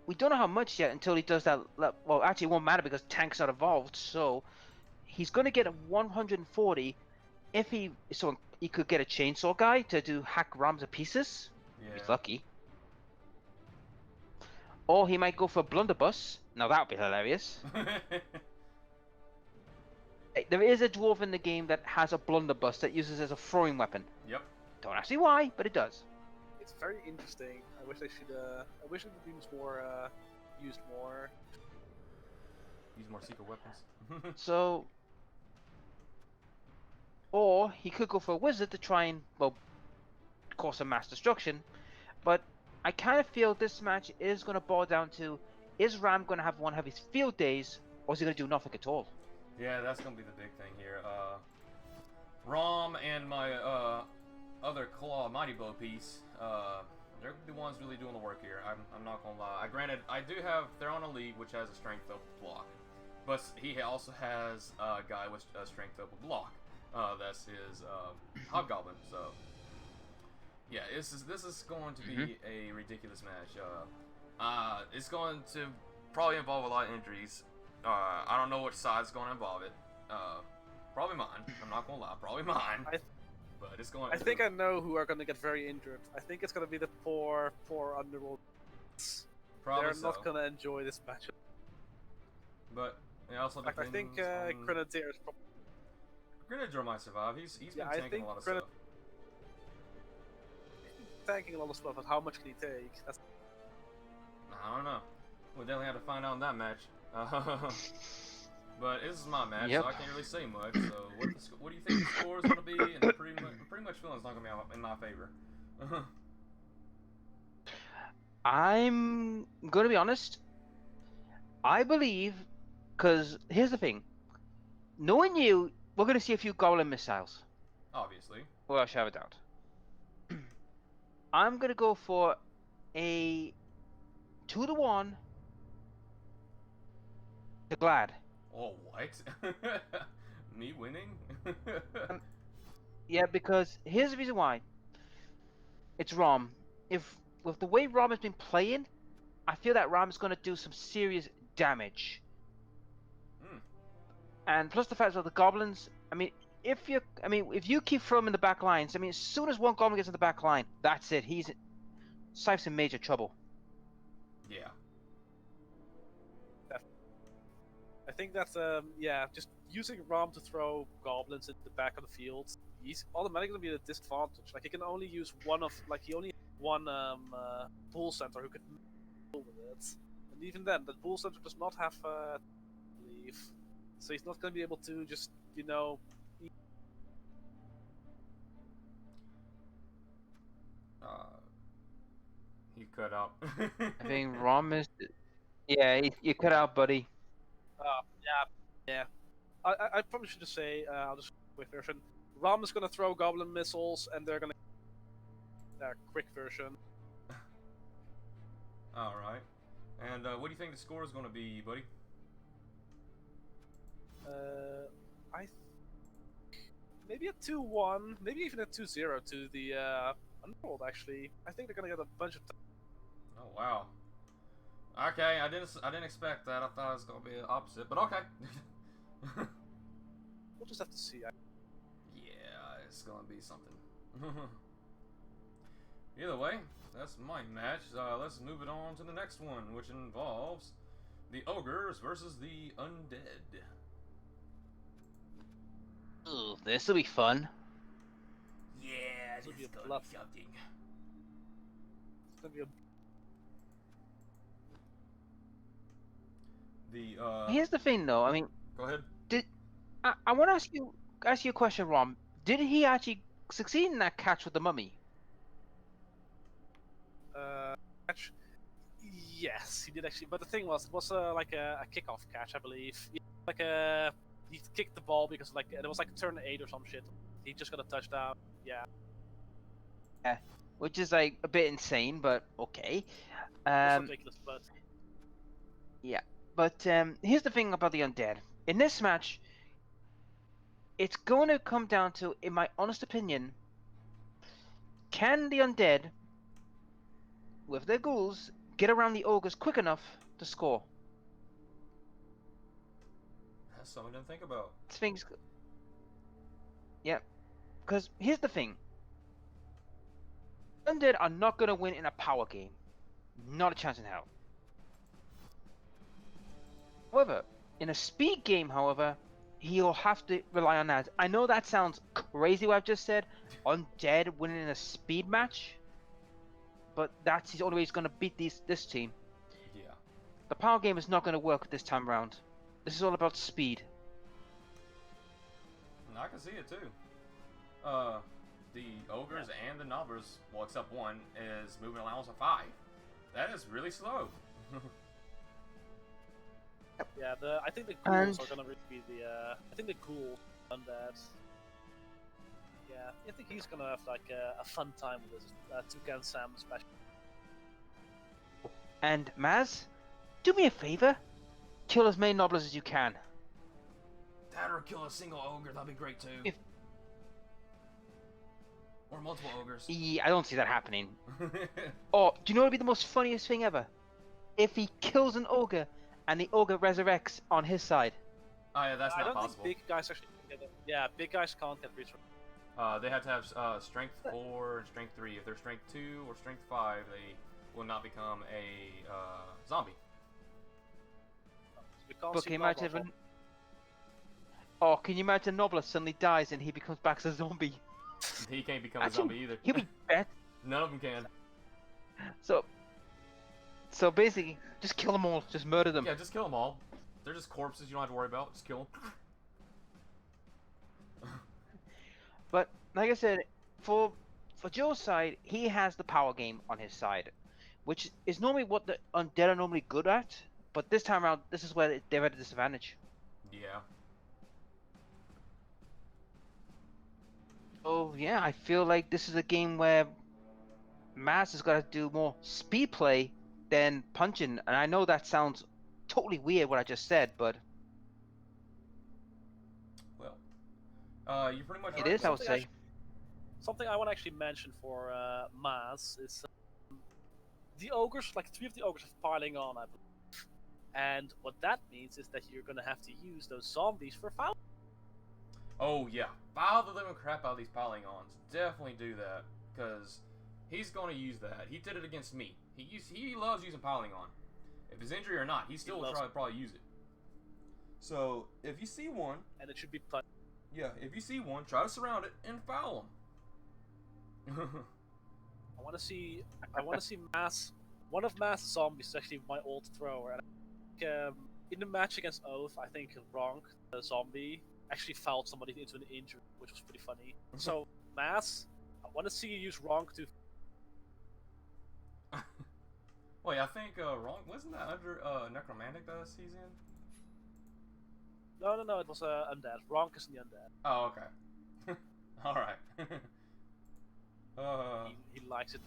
we don't know how much yet until he does that. Well, actually, it won't matter because Tank's not involved. So, he's gonna get a 140 if he could get a chainsaw guy to do hack Ram to pieces. Yeah. He's lucky. Or he might go for a blunderbuss. Now that would be hilarious. There is a dwarf in the game that has a blunderbuss that uses as a throwing weapon. Yep. Don't ask me why, but it does. It's very interesting. I wish they should. I wish it would be more used more. Use more secret weapons. So, or he could go for a wizard to try and, well, cause some mass destruction. But I kind of feel this match is going to boil down to, is Ram going to have one of his field days, or is he going to do nothing at all? Yeah, that's gonna be the big thing here. Rom and my other claw mighty bow piece, they're the ones really doing the work here. I'm not gonna lie. Granted, I do have, they're on a league which has a strength up block, but he also has a guy with a strength up block. That's his hobgoblin. So yeah, this is going to be a ridiculous match. It's going to probably involve a lot of injuries. I don't know which side's going to involve it. Probably mine. I'm not gonna lie. Probably mine. But it's going. I think I know who are going to get very injured. I think it's going to be the poor underworld. Probably They're so. not going to enjoy this match. But it also In fact, I think depends on... Grenadier is probably. Grenadier might survive. He's been Yeah, I tanking think a lot of Grenadier- stuff. Tanking a lot of stuff, but how much can he take? That's... I don't know. We'll definitely have to find out in that match. But this is my match, Yep. so I can't really say much. So what do you think the score is going to be? And I'm pretty much feeling it's not going to be in my favor. I'm going to be honest. I believe, because here's the thing. Knowing you, we're going to see a few goblin missiles. Obviously. Without a shadow of a doubt. I'm going to go for a 2-1 to Glad. Oh, what? Me winning? Yeah, because here's the reason why. It's Rom. With the way Rom has been playing, I feel that Rom is going to do some serious damage. And plus the fact that the goblins, if you keep throwing in the back lines, as soon as one goblin gets in the back line, that's it. Sife's in major trouble. Yeah. I think that's just using Rom to throw goblins into the back of the field. He's automatically going to be at a disadvantage. Like he can only use he only has one bull center who can deal with it, and even then, the bull center does not have leave, so he's not going to be able to just He cut out. I think Rom is. Yeah, you cut out, buddy. yeah. I probably should just say I'll just quick version. Rom is going to throw goblin missiles, and they're going to quick version. All right. And what do you think the score is going to be, buddy? Maybe a 2-1, maybe even a 2-0 to the Underworld. Actually, I think they're going to get a bunch of. Oh wow. Okay, I didn't expect that. I thought it was going to be the opposite, but okay. We'll just have to see. Yeah, it's going to be something. Either way, that's my match. Let's move it on to the next one, which involves the ogres versus the undead. Ooh, this will be fun. Yeah, This will this be is a gonna blood. be something. It's gonna be a The Here's the thing, though. I mean, go ahead. I want to ask you a question, Ron. Did he actually succeed in that catch with the mummy? catch. Yes, he did actually. But the thing was, it was like a kickoff catch, I believe. Like he kicked the ball because like it was like turn 8 or some shit. He just got a touchdown. Yeah. Yeah, which is like a bit insane, but okay. It's ridiculous, but Yeah, but here's the thing about the undead. In this match, it's going to come down to, in my honest opinion, can the undead, with their ghouls, get around the ogres quick enough to score? That's something to think about. Things, yeah, because here's the thing: undead are not going to win in a power game, not a chance in hell. However, in a speed game, however, he'll have to rely on that. I know that sounds crazy what I've just said. Undead winning in a speed match, but that's the only way he's going to beat this team. Yeah. The power game is not going to work this time around. This is all about speed. And I can see it too. The ogres and the nobbers, well, except one, is moving allowance of 5. That is really slow. yeah, I think the ghouls are gonna really be the. I think the ghoul undead. Yeah, I think he's gonna have like a fun time with this. Toucan Sam especially. And Maz, do me a favor. Kill as many nobblers as you can. That or kill a single ogre, that'd be great too. Or multiple ogres. Yeah, I don't see that happening. Oh, do you know what would be the most funniest thing ever? If he kills an ogre and the ogre resurrects on his side. Oh yeah, that's I not don't possible. think big guys actually can get it. Yeah, big guys can't get reach. They have to have strength 4 and strength 3. If they're strength 2 or strength 5, they will not become a zombie. We can't But see can you Nobbler imagine? Oh, can you imagine Nobbler suddenly dies and he becomes back as a zombie? He can't become a Actually, zombie either. He'll be dead. None of them can. So basically, just kill them all. Just murder them. Yeah, just kill them all. They're just corpses you don't have to worry about. Just kill them. But like I said, for Joe's side, he has the power game on his side, which is normally what the undead are normally good at. But this time around, this is where they're at a disadvantage. Yeah. Oh yeah, I feel like this is a game where Maz has got to do more speed play than punching, and I know that sounds totally weird what I just said, but Well, you pretty much. it is, I would say. Something I want to actually mention for Maz is the ogres. Like 3 of the ogres are piling on, I believe. And what that means is that you're gonna have to use those zombies for foul. Oh yeah, file the living crap out of these piling-ons. Definitely do that, because he's going to use that. He did it against me. He loves using piling-on. If it's injury or not, he still will probably use it. So if you see one, And it should be punched. yeah, if you see one, try to surround it and foul him. I want to see Mass. One of Mass zombies is actually my old thrower. And I think, in the match against Oath, I think Ronk, the zombie, actually fouled somebody into an injury, which was pretty funny. So Mass, I want to see you use Ronk to. Wait, I think wrong. Wasn't that under Necromantic that he's in? No, it was Undead. Ronk is in the Undead. Oh, okay. All right. He likes it.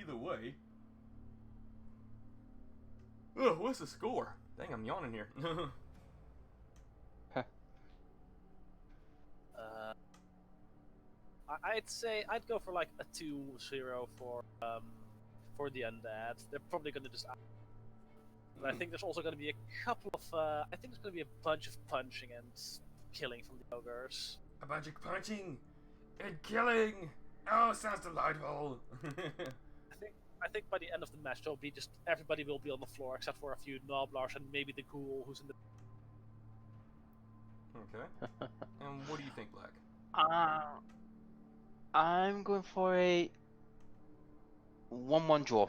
Either way. Ugh, what's the score? Dang, I'm yawning here. I'd say I'd go for like a 2-0 for the Undead. They're probably gonna just. But I think there's also going to be a couple of. I think there's going to be a bunch of punching and killing from the ogres. A bunch of punching and killing. Oh, sounds delightful. I think by the end of the match, there'll be just everybody will be on the floor except for a few Nobblars and maybe the Ghoul who's in the. Okay. And what do you think, Black? Uh, I'm going for a 1-1 draw.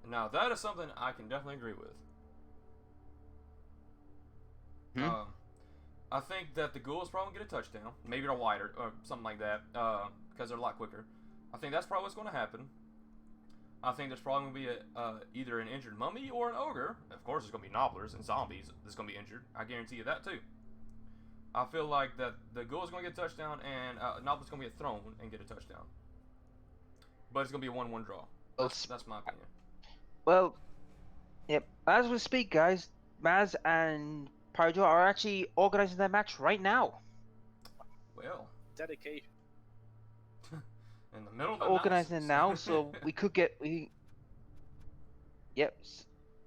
Now that is something I can definitely agree with. Hmm? I think that the Ghouls probably get a touchdown, maybe a wider or something like that, because they're a lot quicker. I think that's probably what's going to happen. I think there's probably going to be either an injured mummy or an ogre. Of course, there's going to be nobblers and zombies that's going to be injured. I guarantee you that too. I feel like that the Ghouls going to get a touchdown and Nobbler's going to get thrown and get a touchdown. But it's going to be a 1-1 draw. That's my opinion. Well, yep. As we speak, guys, Maz and Pyro are actually organizing their match right now. Well, Dedication. in the middle of the Organizing it now, so we could get Yep.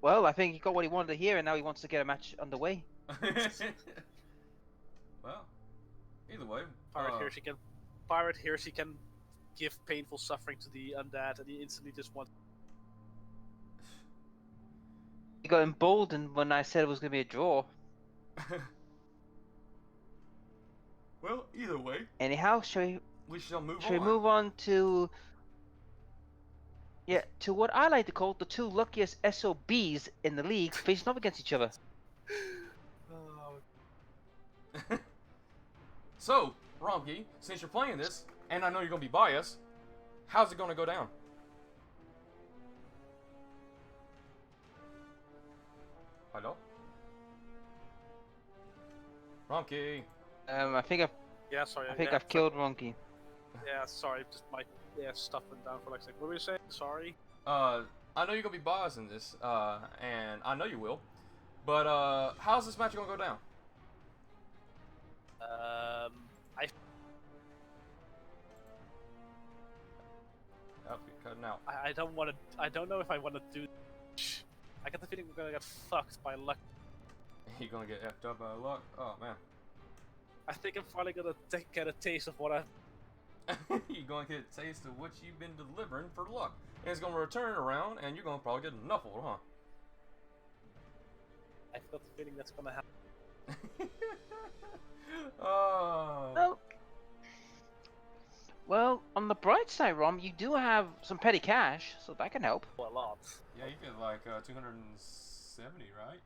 Well, I think he got what he wanted to hear, and now he wants to get a match underway. Well, either way. Pirate here she can give painful suffering to the undead, and he instantly just wants. He got emboldened when I said it was going to be a draw. Well, either way. Anyhow, We shall move on. Should we move on to what I like to call the two luckiest SOBs in the league facing up against each other? So, Romkey, since you're playing this, and I know you're going to be biased, how's it going to go down? Hello? Romkey. I think I've killed Monkey. Yeah, sorry, just my stuff went down for like a second. What were you saying? Sorry. I know you're gonna be biased in this, and I know you will. But how's this match gonna go down? Oh, you're cutting out. I don't want to. I don't know if I want to do. I get the feeling we're gonna get fucked by luck. You're gonna get effed up by luck. Oh man. I think I'm finally gonna get a taste of what I've. You're gonna get a taste of what you've been delivering for luck. And it's gonna return around, and you're gonna probably get nuffled, huh? I've got the feeling that's gonna happen. Oh. Well, on the bright side, Rom, you do have some petty cash, so that can help. Well, a lot. Yeah, you get like 270, right?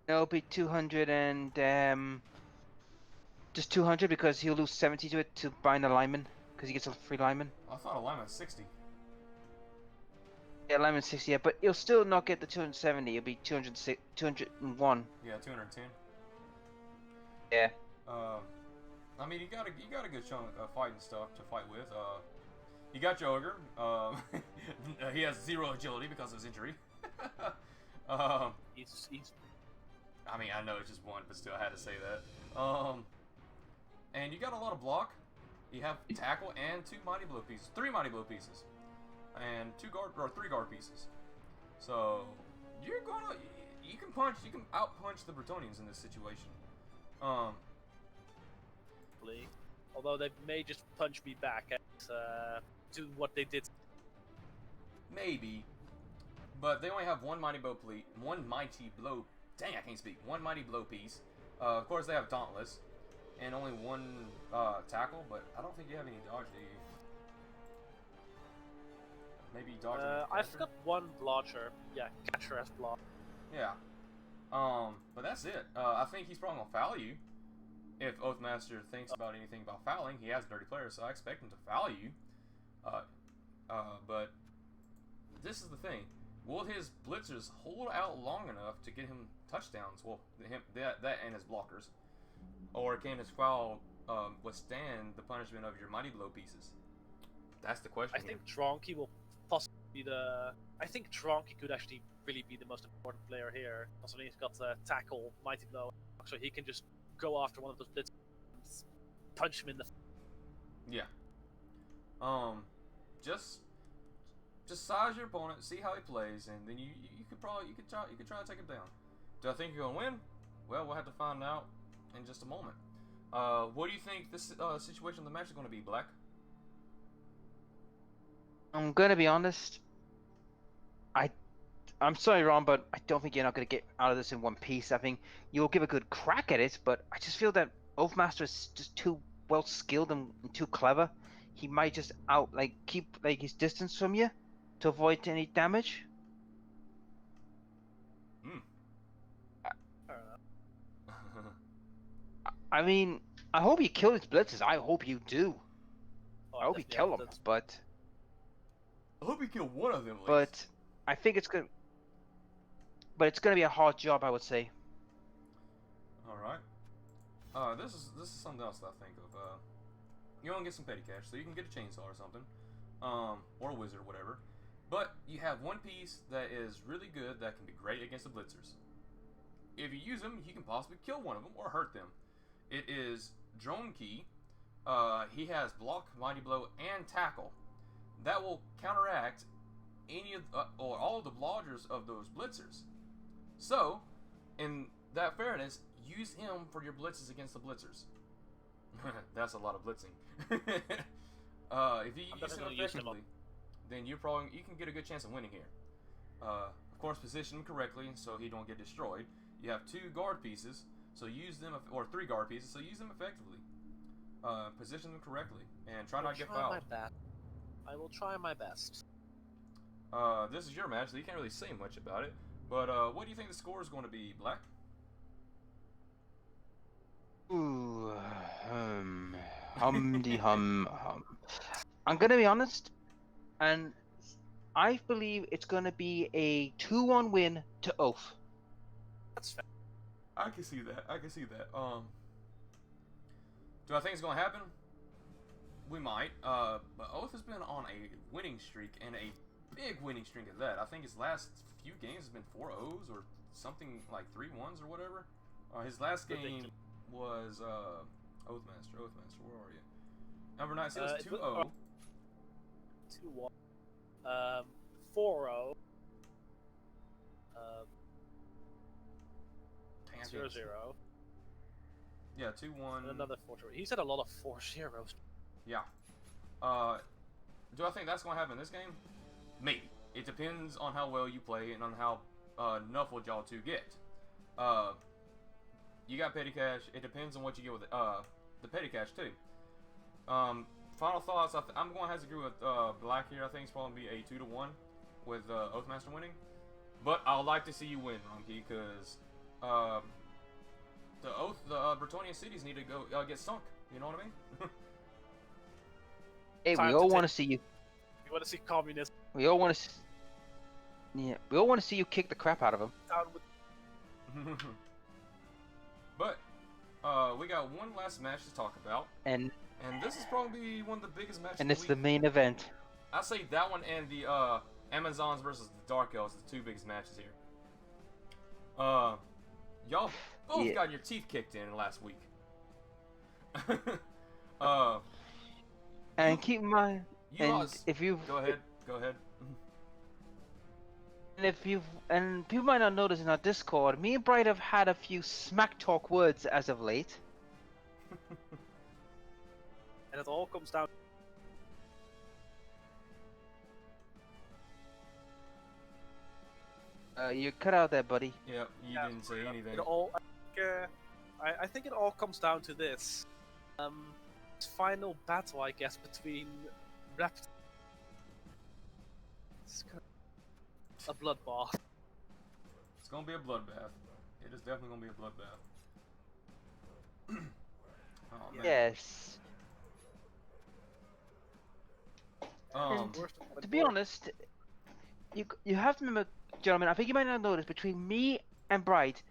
No, it'll be 200 and just 200 because he'll lose 70 to it to buying a lineman because he gets a free lineman. I thought a lineman's 60. Yeah, lineman's 60, yeah, but he'll still not get the 270. It'll be 201. Yeah, 210. Yeah. I mean, you got a good chunk of fighting stuff to fight with. You got your ogre. He has 0 agility because of his injury. He's. I mean, I know it's just one, but still, I had to say that. And you got a lot of block. You have tackle and 2 mighty blow pieces, 3 mighty blow pieces, and 3 guard pieces. So you can out punch the Bretonians in this situation. Although they may just punch me back and do what they did. Maybe, but they only have 1 mighty blow Dang, I can't speak. 1 mighty blow piece. Of course, they have dauntless, and only 1 tackle. But I don't think you have any dodge, do you? Maybe dodge. I've got 1 blotcher. Yeah, catcher as block. Yeah. But that's it. I think he's probably gonna foul you. If Oathmaster thinks about anything about fouling, he has dirty players, so I expect him to foul you. But this is the thing. Will his blitzers hold out long enough to get him touchdowns? Well, that and his blockers. Or can his foul withstand the punishment of your mighty blow pieces? That's the question. I think Dronky will possibly be the. I think Dronky could actually really be the most important player here. Also, he's got the tackle, mighty blow, so he can just go after one of those blitzers, punch him in the. Yeah. Just size your opponent, see how he plays, and then you could try to take him down. Do I think you're gonna win? Well, we'll have to find out in just a moment. What do you think this situation of the match is gonna be, Black? I'm gonna be honest. I'm sorry, Ron, but I don't think you're not gonna get out of this in one piece. I think you'll give a good crack at it, but I just feel that Oathmaster is just too well skilled and too clever. He might just keep like his distance from you to avoid any damage. Hmm. Fair enough. I mean, I hope you kill his blitzers. I hope you do. Oh, I hope you definitely kill them. But I hope you kill one of them at least. I think it's gonna. But it's gonna be a hard job, I would say. All right. This is something else that I think of. You want to get some petty cash, so you can get a chainsaw or something, or a wizard or whatever. But you have one piece that is really good that can be great against the blitzers. If you use them, you can possibly kill one of them or hurt them. It is Drone Key. He has block, mighty blow, and tackle. That will counteract any of or all of the blodgers of those blitzers. So, in that fairness, use him for your blitzes against the blitzers. That's a lot of blitzing. If you use him effectively, then you can get a good chance of winning here. Of course, position him correctly so he don't get destroyed. You have 2 guard pieces, so use them, or 3 guard pieces, so use them effectively. Position them correctly and try not to get fouled. I will try my best. This is your match, so you can't really say much about it. But what do you think the score is going to be, Black? Ooh, humdy hum. I'm gonna be honest, and I believe it's gonna be a 2-1 win to Oath. That's fair. I can see that. Do I think it's going to happen? We might. But Oath has been on a winning streak, and a big winning streak at that. I think his last few games has been 4 O's or something like 3 1s or whatever. His last game was Oathmaster. Where are you? Number 9 says 2-0. 2-1. 4-0. 0-0. Yeah, 2-1. And another 4-0. He's had a lot of 4-0s. Yeah. Do I think that's going to happen in this game? Maybe. It depends on how well you play and on how nuffled y'all two get. You got petty cash. It depends on what you get with the petty cash too. Final thoughts. I'm going to have to agree with Black here. I think it's probably be a 2-1 with Oathmaster winning. But I'd like to see you win, Rumkey, because the Bretonian cities need to go get sunk. You know what I mean? Hey, we all want to see you. We want to see communism. We all want to. Yeah, we all want to see you kick the crap out of them. Down with... But we got one last match to talk about, and this is probably one of the biggest matches. And it's the main event. I say that one and the Amazons versus the Dark Elves, the 2 biggest matches here. Y'all both got your teeth kicked in last week. And keep in mind, if you go ahead. And people might not notice in our Discord, me and Bright have had a few smack talk words as of late. And it all comes down. You cut out there, buddy. Yep, you didn't say anything. I think it all comes down to this. Final battle, I guess, between Raptor. It's a bloodbath. It's gonna be a bloodbath. It is definitely gonna be a bloodbath. Oh, man. Yes. To be honest, you have to remember, gentlemen. I think you might not notice between me and Bright,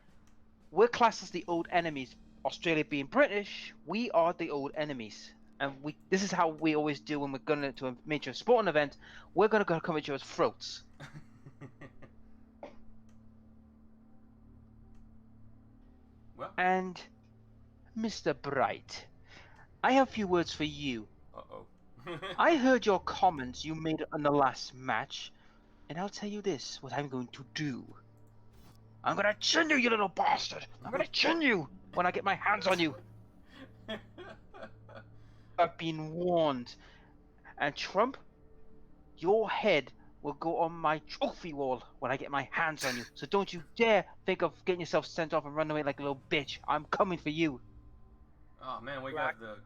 we're classed as the old enemies. Australia being British, we are the old enemies, and this is how we always do when we're going to a major sporting event. We're gonna go come at each other's throats. Well. And Mr. Bright, I have a few words for you. I heard your comments you made on the last match, and I'll tell you this: what I'm going to do. I'm gonna chin you, you little bastard! I'm gonna chin you when I get my hands on you. I've been warned. And Trump, your head will go on my trophy wall when I get my hands on you. So don't you dare think of getting yourself sent off and run away like a little bitch. I'm coming for you. Oh man, we Black. got the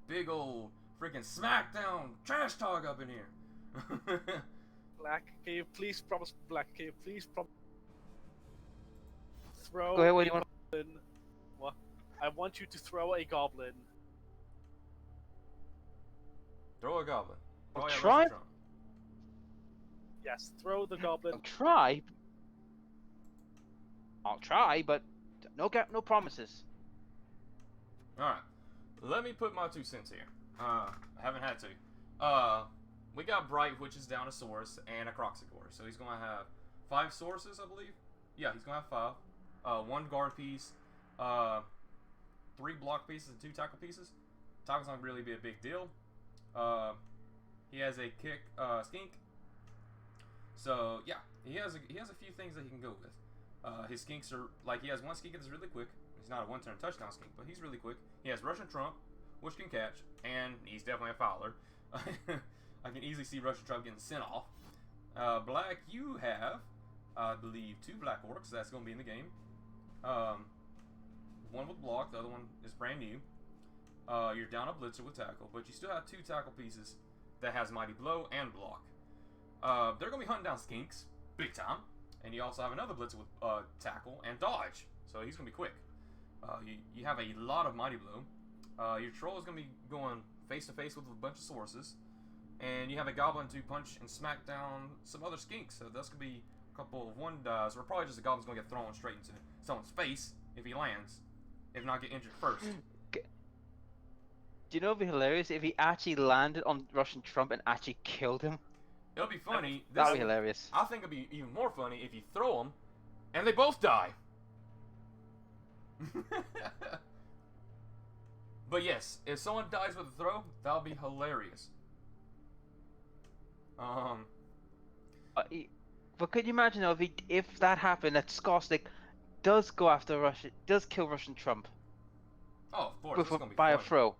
big old freaking SmackDown trash talk up in here. Black, can you please promise? Black, can you please promise? Throw Go ahead, what a do you want? goblin. What? I want you to throw a goblin. Throw a goblin. I'll Oh, yeah, try. Russian Trump. Yes, throw the goblin. I'll try. I'll try, but no promises. All right, let me put my 2 cents here. I haven't had to. We got Bright, which is down a source, and a Croxicor. So he's going to have 5 sources, I believe. Yeah, he's going to have 5. 1 guard piece, 3 block pieces, and 2 tackle pieces. Tackle's not really be a big deal. He has a kick, skink. So yeah, he has a few things that he can go with. His skinks are like, he has 1 skink that's really quick. He's not a 1-turn touchdown skink, but he's really quick. He has Russian Trump, which can catch, and he's definitely a fouler. I can easily see Russian Trump getting sent off. Black, you have, I believe, 2 black orcs. That's going to be in the game. 1 with block, the other one is brand new. You're down a blitzer with tackle, but you still have 2 tackle pieces that has mighty blow and block. They're going to be hunting down skinks, big time. And you also have another blitzer with tackle and dodge, so he's going to be quick. You have a lot of mighty blow. Your troll is going to be going face to face with a bunch of sources, and you have a goblin to punch and smack down some other skinks. So that's going to be a couple of 1 dies, or probably just a goblin's going to get thrown straight into someone's face if he lands, if not get injured first. Do you know it'd be hilarious if he actually landed on Russian Trump and actually killed him? It'll be funny. That'd be hilarious. I think it'd be even more funny if you throw them and they both die. But yes, if someone dies with a throw, that'll be hilarious. But could you imagine though, if that happened, that Skosnik does go after Russia, does kill Russian Trump Oh, of course, it's gonna be by a funny. throw?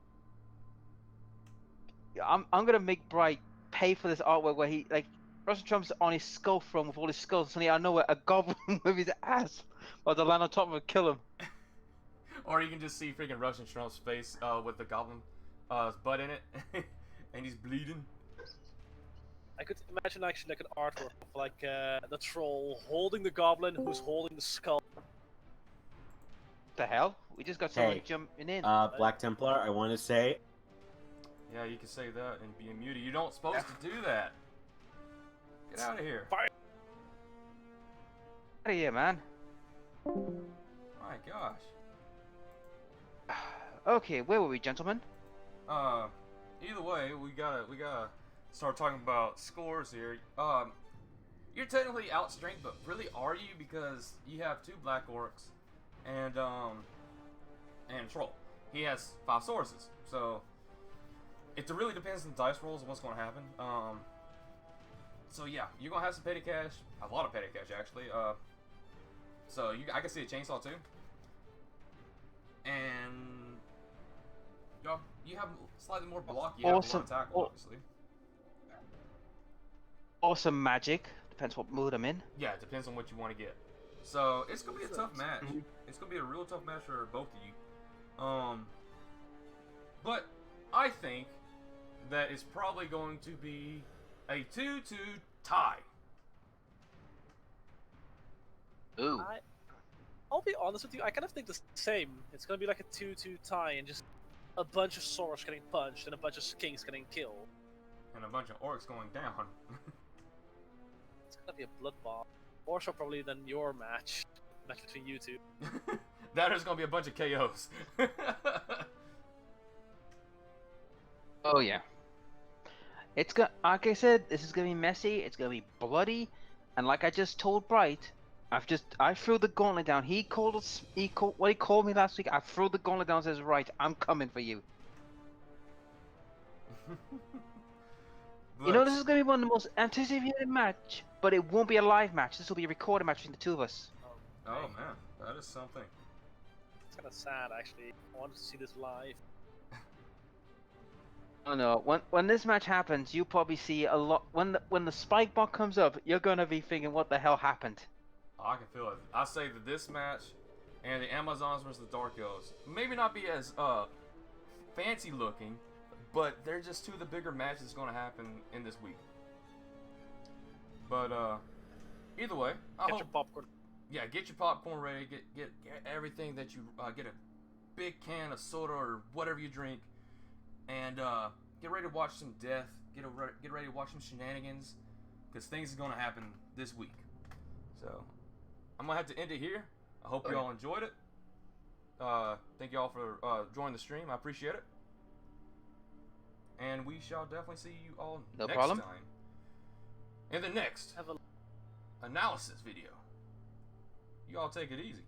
I'm gonna make Bright pay for this artwork where he Russian Trump's on his skull throne with all his skulls, and suddenly I know a goblin with his ass while the land on top of him kill him. Or you can just see freaking Russian Trump's face with the goblin butt in it, and he's bleeding. I could imagine actually like an artwork of like the troll holding the goblin who's holding the skull. The hell? We just got someone Hey, jumping in. Black Templar, I want to say, Yeah, you can say that and be muted. You don't supposed to do that. Get out of here. Out of here, man. My gosh. Okay, where were we, gentlemen? Either way, we gotta start talking about scores here. You're technically outstrength, but really are you? Because you have 2 black orcs and troll. He has 5 sources, so it really depends on the dice rolls and what's going to happen. So yeah, you're gonna have some petty cash, a lot of petty cash actually. So I can see a chainsaw too, and you have slightly more block. You Awesome. have 1 tackle, obviously. Awesome magic. Depends what mood I'm in. Yeah, it depends on what you want to get. So it's gonna be a tough match. It's gonna be a real tough match for both of you. But I think that it's probably going to be a 2-2 tie. Ooh. I'll be honest with you, I kind of think the same. It's gonna be like a 2-2 tie and just a bunch of Soros getting punched and a bunch of skinks getting killed. And a bunch of orcs going down. It's gonna be a bloodbath. More so probably than your match between you two. That is gonna be a bunch of KOs. Oh yeah. It's like I said, this is gonna be messy. It's gonna be bloody, and like I just told Bright, I threw the gauntlet down. He called me last week. I threw the gauntlet down and says, right, I'm coming for you. You know, this is gonna be one of the most anticipated match, but it won't be a live match. This will be a recorded match between the 2 of us. Oh man, that is something. It's kind of sad actually. I wanted to see this live. Oh no! When this match happens, you probably see a lot. When the spike bot comes up, you're gonna be thinking, "What the hell happened?" I can feel it. I say that this match and the Amazons versus the Dark Elves maybe not be as fancy looking, but they're just two of the bigger matches that's going to happen in this week. But either way, Get your popcorn. Yeah, get your popcorn ready. Get everything that you get a big can of soda or whatever you drink, and get ready to watch some death. Get ready to watch some shenanigans, because things are going to happen this week. So I'm gonna have to end it here. I hope you all enjoyed it. Thank you all for joining the stream. I appreciate it. And we shall definitely see you all next time in the next analysis video. You all take it easy.